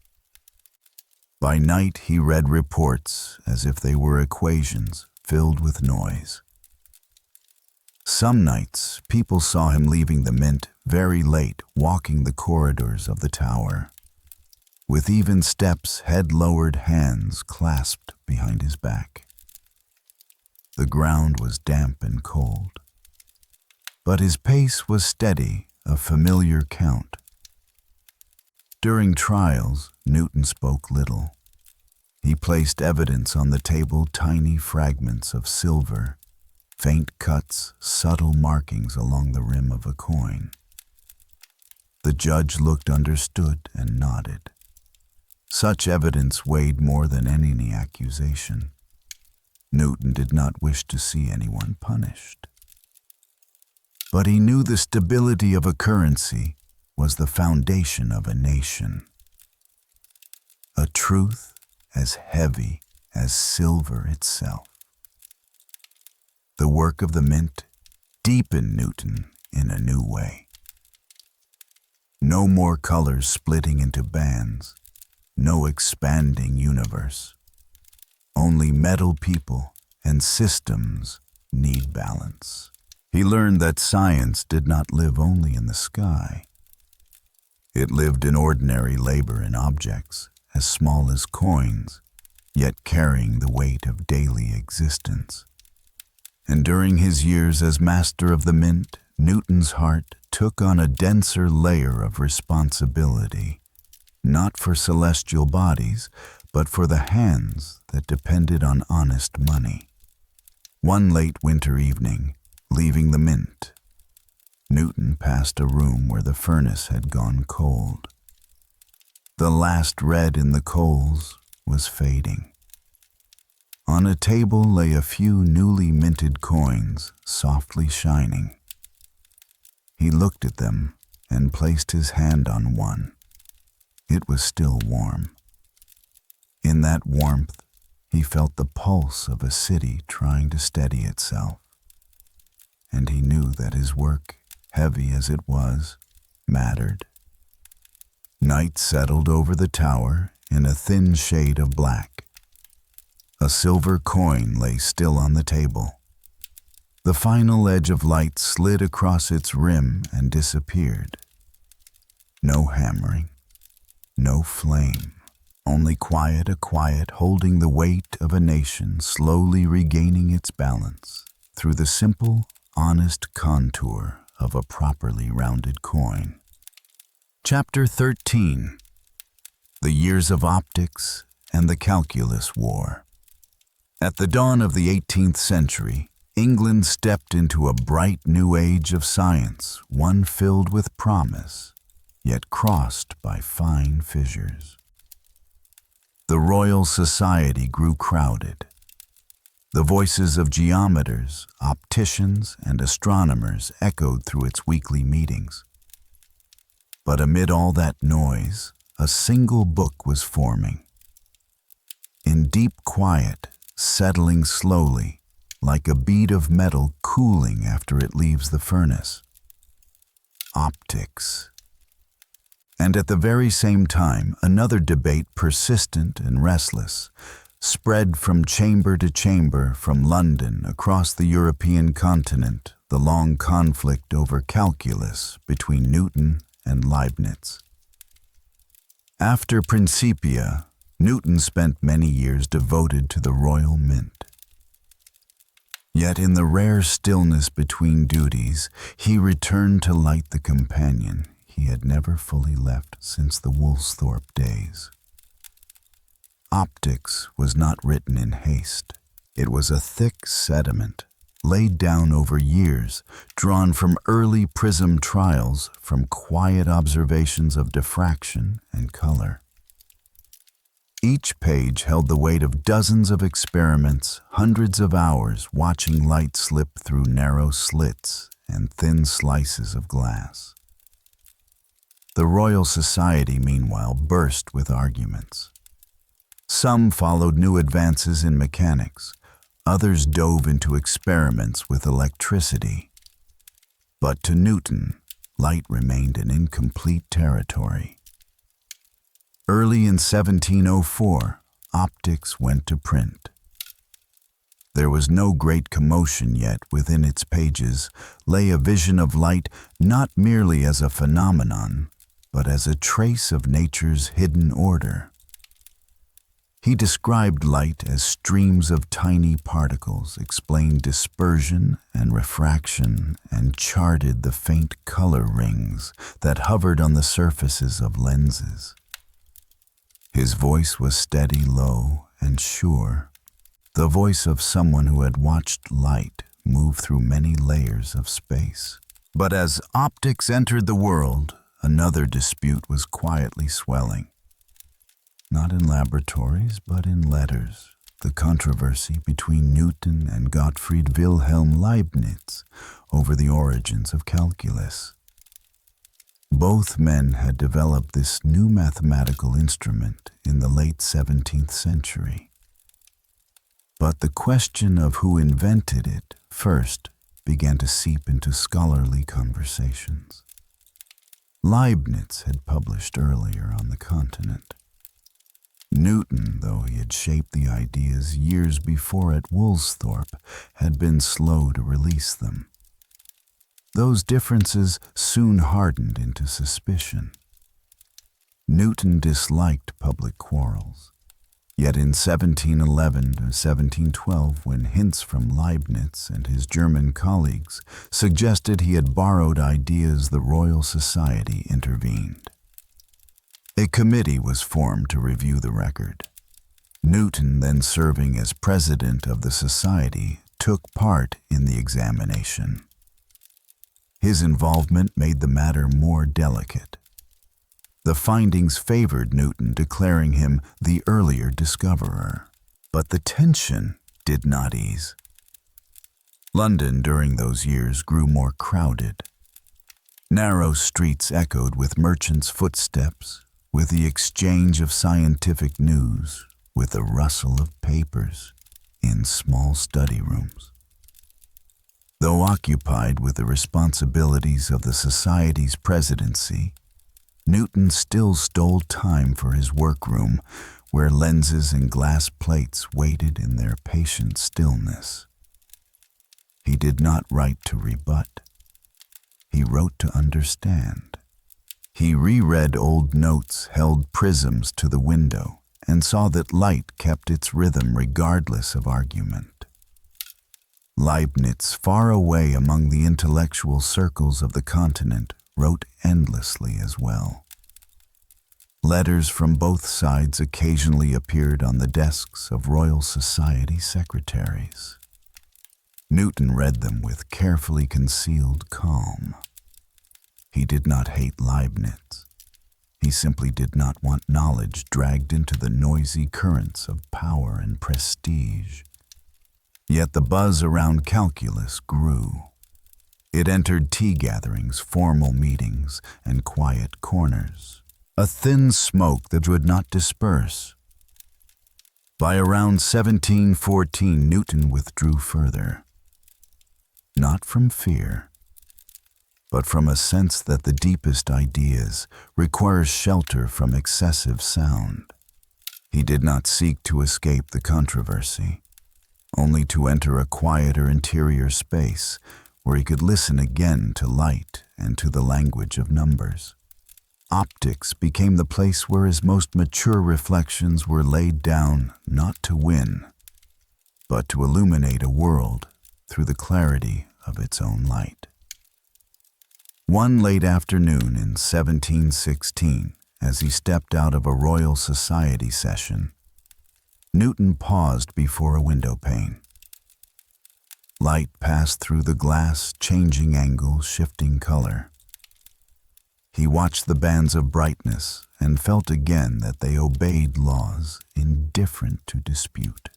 By night he read reports as if they were equations filled with noise. Some nights, people saw him leaving the mint very late, walking the corridors of the tower. With even steps, head lowered, hands clasped behind his back. The ground was damp and cold, but his pace was steady, a familiar count. During trials, Newton spoke little. He placed evidence on the table: tiny fragments of silver, faint cuts, subtle markings along the rim of a coin. The judge looked, understood, and nodded. Such evidence weighed more than any accusation. Newton did not wish to see anyone punished. But he knew the stability of a currency was the foundation of a nation. A truth as heavy as silver itself. The work of the mint deepened Newton in a new way. No more colors splitting into bands, no expanding universe. Only metal people and systems need balance. He learned that science did not live only in the sky. It lived in ordinary labor in objects as small as coins, yet carrying the weight of daily existence. And during his years as Master of the Mint, Newton's heart took on a denser layer of responsibility, not for celestial bodies, but for the hands that depended on honest money. One late winter evening, leaving the Mint, Newton passed a room where the furnace had gone cold. The last red in the coals was fading. On a table lay a few newly minted coins, softly shining. He looked at them and placed his hand on one. It was still warm. In that warmth, he felt the pulse of a city trying to steady itself. And he knew that his work, heavy as it was, mattered. Night settled over the tower in a thin shade of black. A silver coin lay still on the table. The final edge of light slid across its rim and disappeared. No hammering, no flame, only a quiet holding the weight of a nation slowly regaining its balance through the simple, honest contour of a properly rounded coin. Chapter 13. The Years of Optics and the Calculus War. At the dawn of the 18th century, England stepped into a bright new age of science, one filled with promise, yet crossed by fine fissures. The Royal Society grew crowded. The voices of geometers, opticians, and astronomers echoed through its weekly meetings. But amid all that noise, a single book was forming. In deep quiet, settling slowly, like a bead of metal cooling after it leaves the furnace. Opticks. And at the very same time, another debate, persistent and restless, spread from chamber to chamber, from London across the European continent, the long conflict over calculus between Newton and Leibniz. After Principia, Newton spent many years devoted to the Royal Mint. Yet in the rare stillness between duties, he returned to light the companion he had never fully left since the Woolsthorpe days. Optics was not written in haste. It was a thick sediment, laid down over years, drawn from early prism trials, from quiet observations of diffraction and color. Each page held the weight of dozens of experiments, hundreds of hours watching light slip through narrow slits and thin slices of glass. The Royal Society, meanwhile, burst with arguments. Some followed new advances in mechanics, others dove into experiments with electricity. But to Newton, light remained an incomplete territory. Early in 1704, Opticks went to print. There was no great commotion yet. Within its pages lay a vision of light not merely as a phenomenon, but as a trace of nature's hidden order. He described light as streams of tiny particles, explained dispersion and refraction, and charted the faint color rings that hovered on the surfaces of lenses. His voice was steady, low, and sure, the voice of someone who had watched light move through many layers of space. But as optics entered the world, another dispute was quietly swelling. Not in laboratories, but in letters, the controversy between Newton and Gottfried Wilhelm Leibniz over the origins of calculus. Both men had developed this new mathematical instrument in the late 17th century. But the question of who invented it first began to seep into scholarly conversations. Leibniz had published earlier on the continent. Newton, though he had shaped the ideas years before at Woolsthorpe, had been slow to release them. Those differences soon hardened into suspicion. Newton disliked public quarrels, Yet in 1711 to 1712, when hints from Leibniz and his German colleagues suggested he had borrowed ideas, the Royal Society intervened. A committee was formed to review the record. Newton, then serving as president of the society, took part in the examination. His involvement made the matter more delicate. The findings favored Newton, declaring him the earlier discoverer. But the tension did not ease. London during those years grew more crowded. Narrow streets echoed with merchants' footsteps, with the exchange of scientific news, with the rustle of papers in small study rooms. Though occupied with the responsibilities of the Society's presidency, Newton still stole time for his workroom, where lenses and glass plates waited in their patient stillness. He did not write to rebut. He wrote to understand. He reread old notes, held prisms to the window, and saw that light kept its rhythm regardless of argument. Leibniz, far away among the intellectual circles of the continent, wrote endlessly as well. Letters from both sides occasionally appeared on the desks of Royal Society secretaries. Newton read them with carefully concealed calm. He did not hate Leibniz. He simply did not want knowledge dragged into the noisy currents of power and prestige. Yet the buzz around calculus grew. It entered tea gatherings, formal meetings, and quiet corners, a thin smoke that would not disperse. By around 1714, Newton withdrew further. Not from fear, but from a sense that the deepest ideas require shelter from excessive sound. He did not seek to escape the controversy, only to enter a quieter interior space where he could listen again to light and to the language of numbers. Opticks became the place where his most mature reflections were laid down not to win, but to illuminate a world through the clarity of its own light. One late afternoon in 1716, as he stepped out of a Royal Society session, Newton paused before a window pane. Light passed through the glass, changing angle, shifting color. He watched the bands of brightness and felt again that they obeyed laws indifferent to dispute.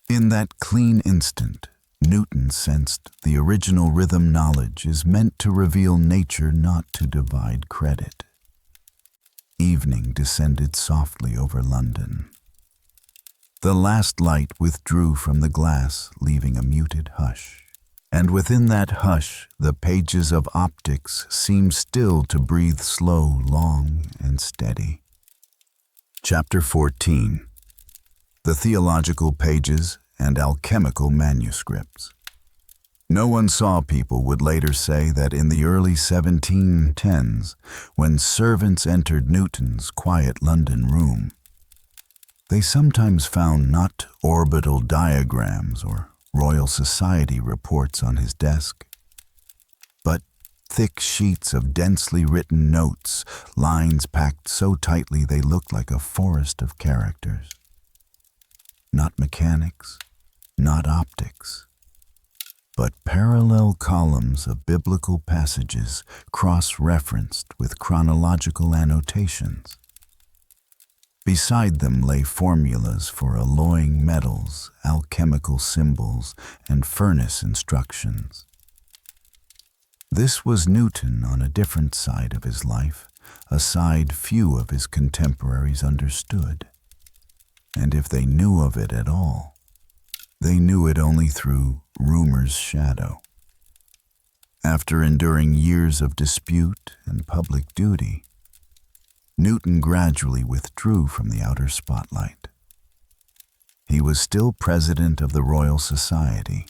In that clean instant, Newton sensed the original rhythm knowledge is meant to reveal nature, not to divide credit. Evening descended softly over London. The last light withdrew from the glass, leaving a muted hush. And within that hush, the pages of Opticks seemed still to breathe slow, long, and steady. Chapter 14. The Theological Pages and Alchemical Manuscripts. No one saw, people would later say, that in the early 1710s, when servants entered Newton's quiet London room, they sometimes found not orbital diagrams or Royal Society reports on his desk, but thick sheets of densely written notes, lines packed so tightly they looked like a forest of characters. Not mechanics, not optics, but parallel columns of biblical passages cross-referenced with chronological annotations. Beside them lay formulas for alloying metals, alchemical symbols, and furnace instructions. This was Newton on a different side of his life, a side few of his contemporaries understood. And if they knew of it at all, they knew it only through rumor's shadow. After enduring years of dispute and public duty, Newton gradually withdrew from the outer spotlight. He was still president of the Royal Society,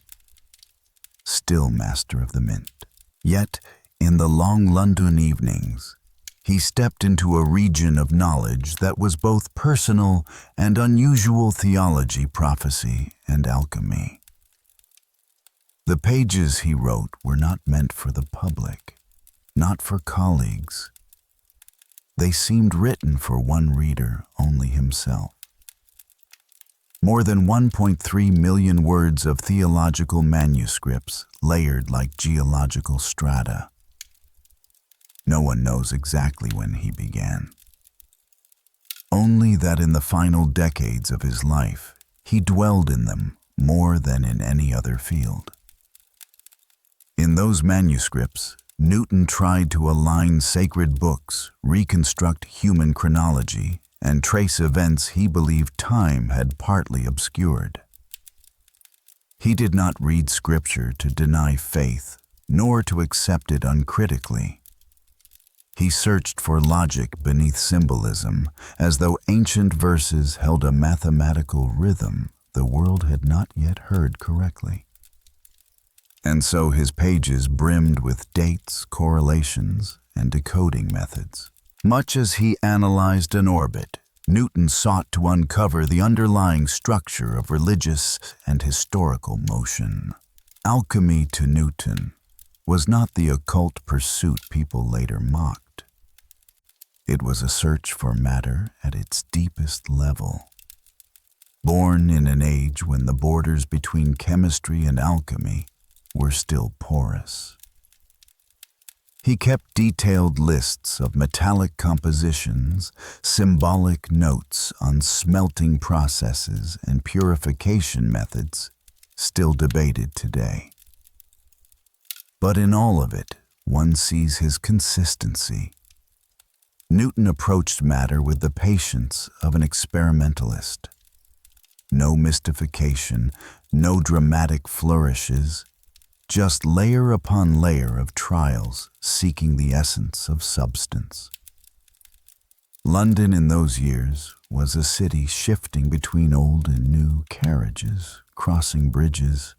still master of the mint. Yet, in the long London evenings, He stepped into a region of knowledge that was both personal and unusual: theology, prophecy, and alchemy. The pages he wrote were not meant for the public, not for colleagues. They seemed written for one reader, only himself. More than 1.3 million words of theological manuscripts, layered like geological strata. No one knows exactly when he began. Only that in the final decades of his life, he dwelled in them more than in any other field. In those manuscripts, Newton tried to align sacred books, reconstruct human chronology, and trace events he believed time had partly obscured. He did not read Scripture to deny faith, nor to accept it uncritically. He searched for logic beneath symbolism, as though ancient verses held a mathematical rhythm the world had not yet heard correctly. And so his pages brimmed with dates, correlations, and decoding methods. Much as he analyzed an orbit, Newton sought to uncover the underlying structure of religious and historical motion. Alchemy to Newton was not the occult pursuit people later mocked. It was a search for matter at its deepest level. Born in an age when the borders between chemistry and alchemy were still porous. He kept detailed lists of metallic compositions, symbolic notes on smelting processes and purification methods still debated today. But in all of it, one sees his consistency. Newton approached matter with the patience of an experimentalist. No mystification, no dramatic flourishes, just layer upon layer of trials seeking the essence of substance. London in those years was a city shifting between old and new carriages, crossing bridges,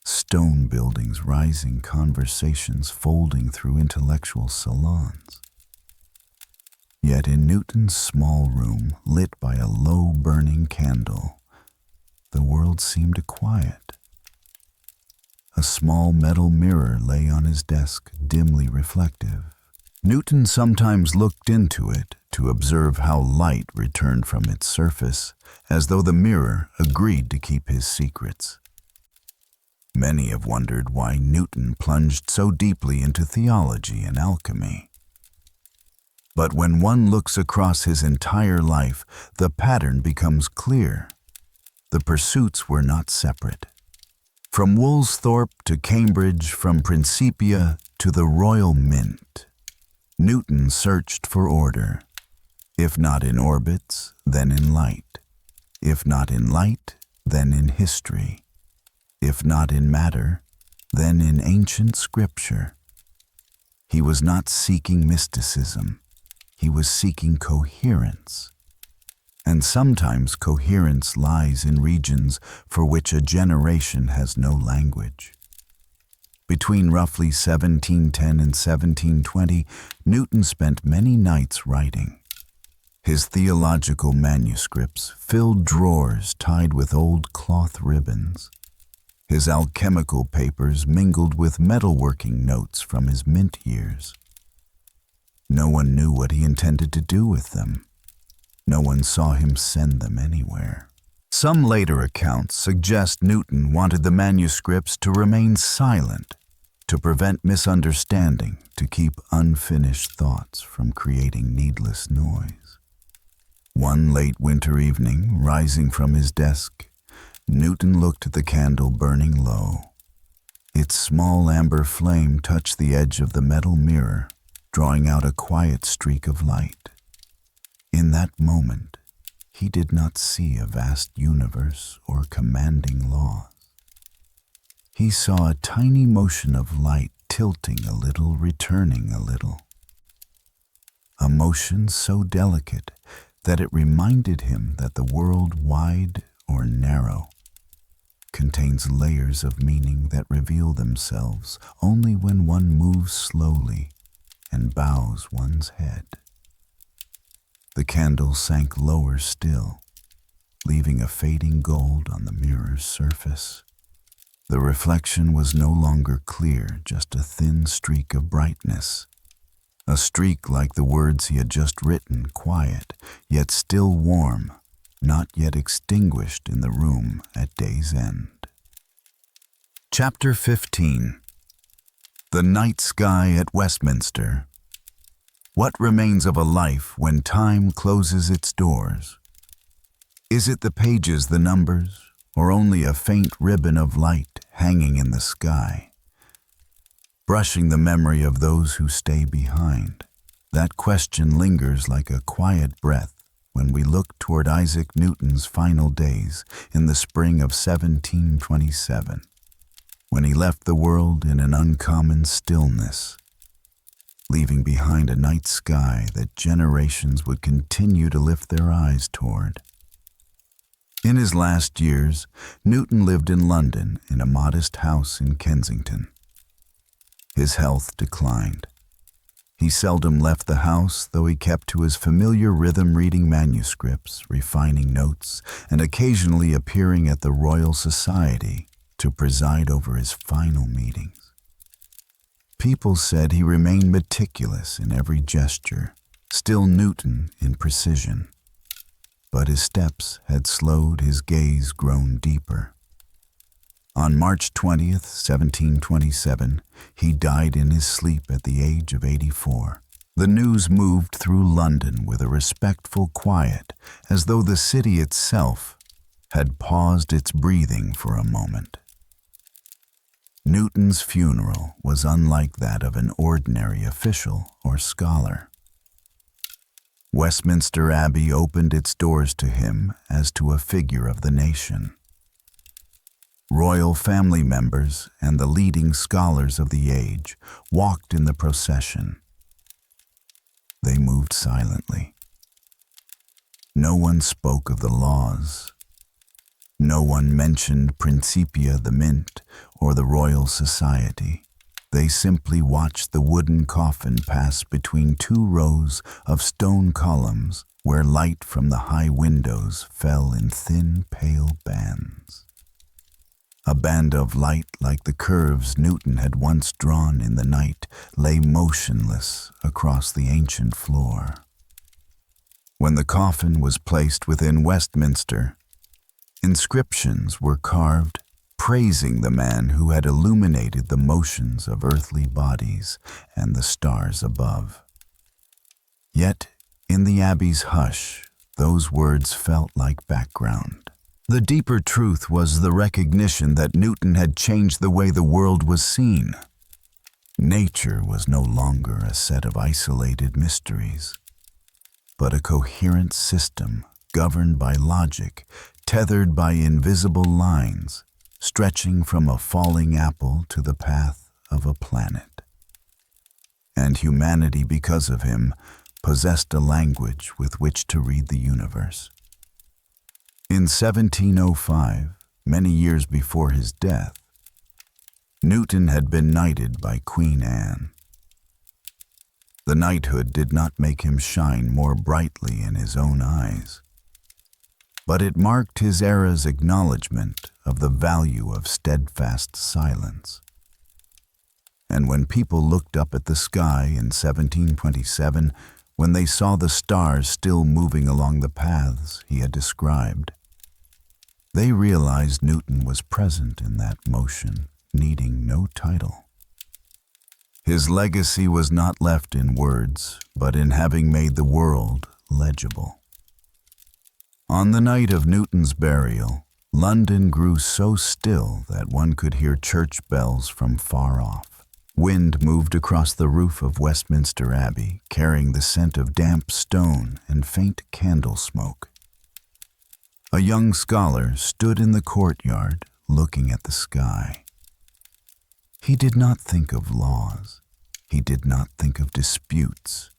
stone buildings rising, conversations folding through intellectual salons. Yet in Newton's small room, lit by a low burning candle, the world seemed quiet. A small metal mirror lay on his desk, dimly reflective. Newton sometimes looked into it to observe how light returned from its surface, as though the mirror agreed to keep his secrets. Many have wondered why Newton plunged so deeply into theology and alchemy. But when one looks across his entire life, the pattern becomes clear. The pursuits were not separate. From Woolsthorpe to Cambridge, from Principia to the Royal Mint, Newton searched for order. If not in orbits, then in light. If not in light, then in history. If not in matter, then in ancient scripture. He was not seeking mysticism. He was seeking coherence. And sometimes coherence lies in regions for which a generation has no language. Between roughly 1710 and 1720, Newton spent many nights writing. His theological manuscripts filled drawers tied with old cloth ribbons. His alchemical papers mingled with metalworking notes from his mint years. No one knew what he intended to do with them. No one saw him send them anywhere. Some later accounts suggest Newton wanted the manuscripts to remain silent, to prevent misunderstanding, to keep unfinished thoughts from creating needless noise. One late winter evening, rising from his desk, Newton looked at the candle burning low. Its small amber flame touched the edge of the metal mirror, drawing out a quiet streak of light. In that moment, he did not see a vast universe or commanding laws. He saw a tiny motion of light tilting a little, returning a little. A motion so delicate that it reminded him that the world, wide or narrow, contains layers of meaning that reveal themselves only when one moves slowly, and bows one's head. The candle sank lower still, leaving a fading gold on the mirror's surface. The reflection was no longer clear, just a thin streak of brightness. A streak like the words he had just written, quiet, yet still warm, not yet extinguished in the room at day's end. Chapter 15. The Night Sky at Westminster. What remains of a life when time closes its doors? Is it the pages, the numbers, or only a faint ribbon of light hanging in the sky, brushing the memory of those who stay behind? That question lingers like a quiet breath when we look toward Isaac Newton's final days in the spring of 1727, when he left the world in an uncommon stillness, leaving behind a night sky that generations would continue to lift their eyes toward. In his last years, Newton lived in London in a modest house in Kensington. His health declined. He seldom left the house, though he kept to his familiar rhythm, reading manuscripts, refining notes, and occasionally appearing at the Royal Society to preside over his final meetings. People said he remained meticulous in every gesture, still Newton in precision. But his steps had slowed, his gaze grown deeper. On March 20th, 1727, he died in his sleep at the age of 84. The news moved through London with a respectful quiet, as though the city itself had paused its breathing for a moment. Newton's funeral was unlike that of an ordinary official or scholar. Westminster Abbey opened its doors to him as to a figure of the nation. Royal family members and the leading scholars of the age walked in the procession. They moved silently. No one spoke of the laws. No one mentioned Principia, the mint, or the Royal Society. They simply watched the wooden coffin pass between two rows of stone columns where light from the high windows fell in thin, pale bands. A band of light like the curves Newton had once drawn in the night lay motionless across the ancient floor. When the coffin was placed within Westminster, inscriptions were carved praising the man who had illuminated the motions of earthly bodies and the stars above. Yet, in the Abbey's hush, those words felt like background. The deeper truth was the recognition that Newton had changed the way the world was seen. Nature was no longer a set of isolated mysteries, but a coherent system governed by logic, tethered by invisible lines, stretching from a falling apple to the path of a planet. And humanity, because of him, possessed a language with which to read the universe. In 1705, many years before his death, Newton had been knighted by Queen Anne. The knighthood did not make him shine more brightly in his own eyes, but it marked his era's acknowledgement of the value of steadfast silence. And when people looked up at the sky in 1727, when they saw the stars still moving along the paths he had described, they realized Newton was present in that motion, needing no title. His legacy was not left in words, but in having made the world legible. On the night of Newton's burial, London grew so still that one could hear church bells from far off. Wind moved across the roof of Westminster Abbey, carrying the scent of damp stone and faint candle smoke. A young scholar stood in the courtyard, looking at the sky. He did not think of laws. He did not think of disputes.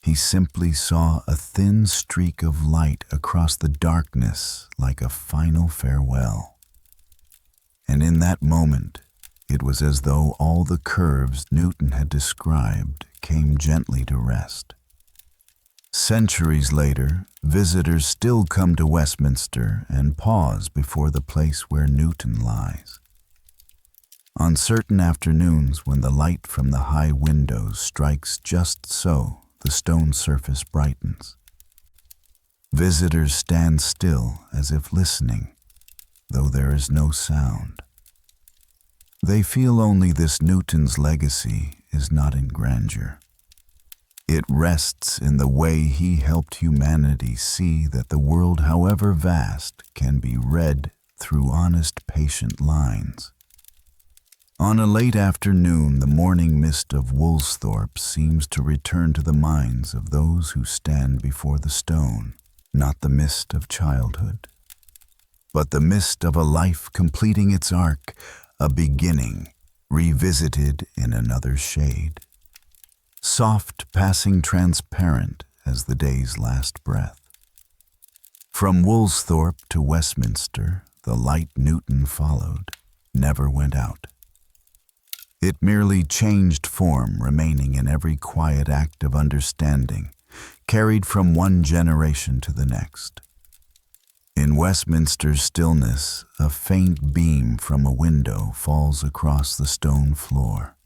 He simply saw a thin streak of light across the darkness like a final farewell. And in that moment, it was as though all the curves Newton had described came gently to rest. Centuries later, visitors still come to Westminster and pause before the place where Newton lies. On certain afternoons when the light from the high windows strikes just so, the stone surface brightens. Visitors stand still as if listening, though there is no sound. They feel only this Newton's legacy is not in grandeur. It rests in the way he helped humanity see that the world, however vast, can be read through honest, patient lines. On a late afternoon, the morning mist of Woolsthorpe seems to return to the minds of those who stand before the stone, not the mist of childhood, but the mist of a life completing its arc, a beginning revisited in another shade. Soft, passing transparent as the day's last breath. From Woolsthorpe to Westminster, the light Newton followed never went out. It merely changed form, remaining in every quiet act of understanding, carried from one generation to the next. In Westminster's stillness, a faint beam from a window falls across the stone floor,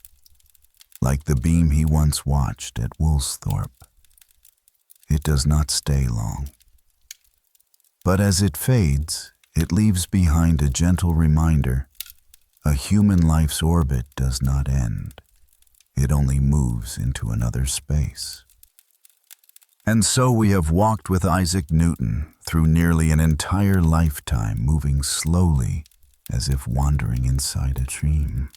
like the beam he once watched at Woolsthorpe. It does not stay long. But as it fades, it leaves behind a gentle reminder: a human life's orbit does not end. It only moves into another space. And so we have walked with Isaac Newton through nearly an entire lifetime, moving slowly as if wandering inside a dream.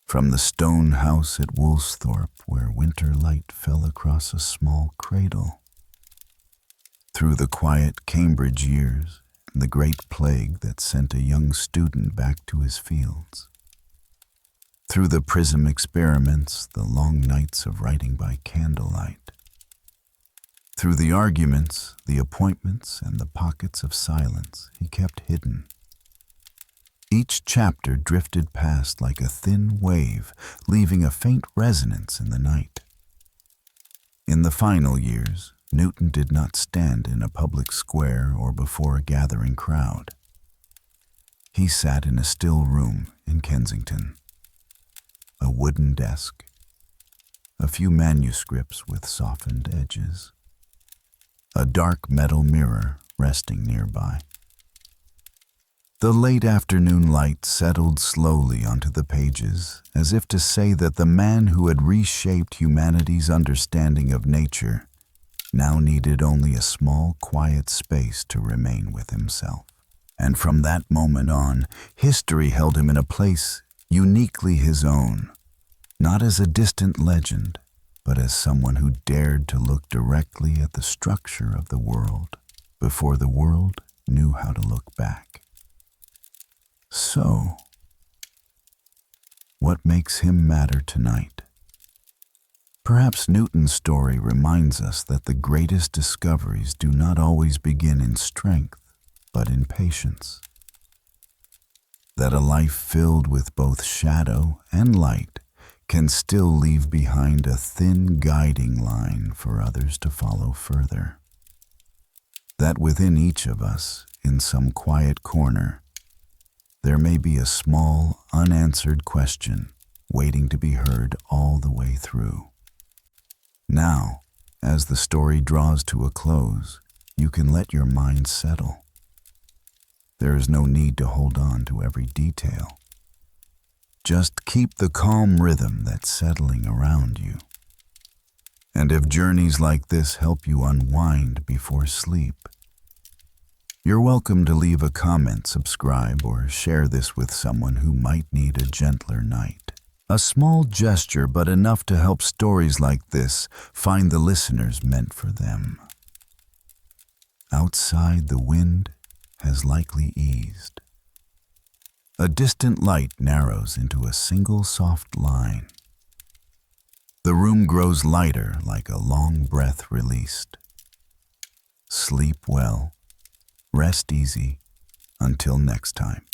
From the stone house at Woolsthorpe, where winter light fell across a small cradle, through the quiet Cambridge years and the great plague that sent a young student back to his fields, through the prism experiments, the long nights of writing by candlelight, through the arguments, the appointments, and the pockets of silence he kept hidden. Each chapter drifted past like a thin wave, leaving a faint resonance in the night. In the final years, Newton did not stand in a public square or before a gathering crowd. He sat in a still room in Kensington. A wooden desk, a few manuscripts with softened edges, a dark metal mirror resting nearby. The late afternoon light settled slowly onto the pages, as if to say that the man who had reshaped humanity's understanding of nature now needed only a small, quiet space to remain with himself. And from that moment on, history held him in a place uniquely his own, not as a distant legend, but as someone who dared to look directly at the structure of the world before the world knew how to look back. So, what makes him matter tonight? Perhaps Newton's story reminds us that the greatest discoveries do not always begin in strength, but in patience. That a life filled with both shadow and light can still leave behind a thin guiding line for others to follow further. That within each of us, in some quiet corner, there may be a small, unanswered question waiting to be heard all the way through. Now, as the story draws to a close, you can let your mind settle. There is no need to hold on to every detail. Just keep the calm rhythm that's settling around you. And if journeys like this help you unwind before sleep, you're welcome to leave a comment, subscribe, or share this with someone who might need a gentler night. A small gesture, but enough to help stories like this find the listeners meant for them. Outside, the wind has likely eased. A distant light narrows into a single soft line. The room grows lighter, like a long breath released. Sleep well. Rest easy. Until next time.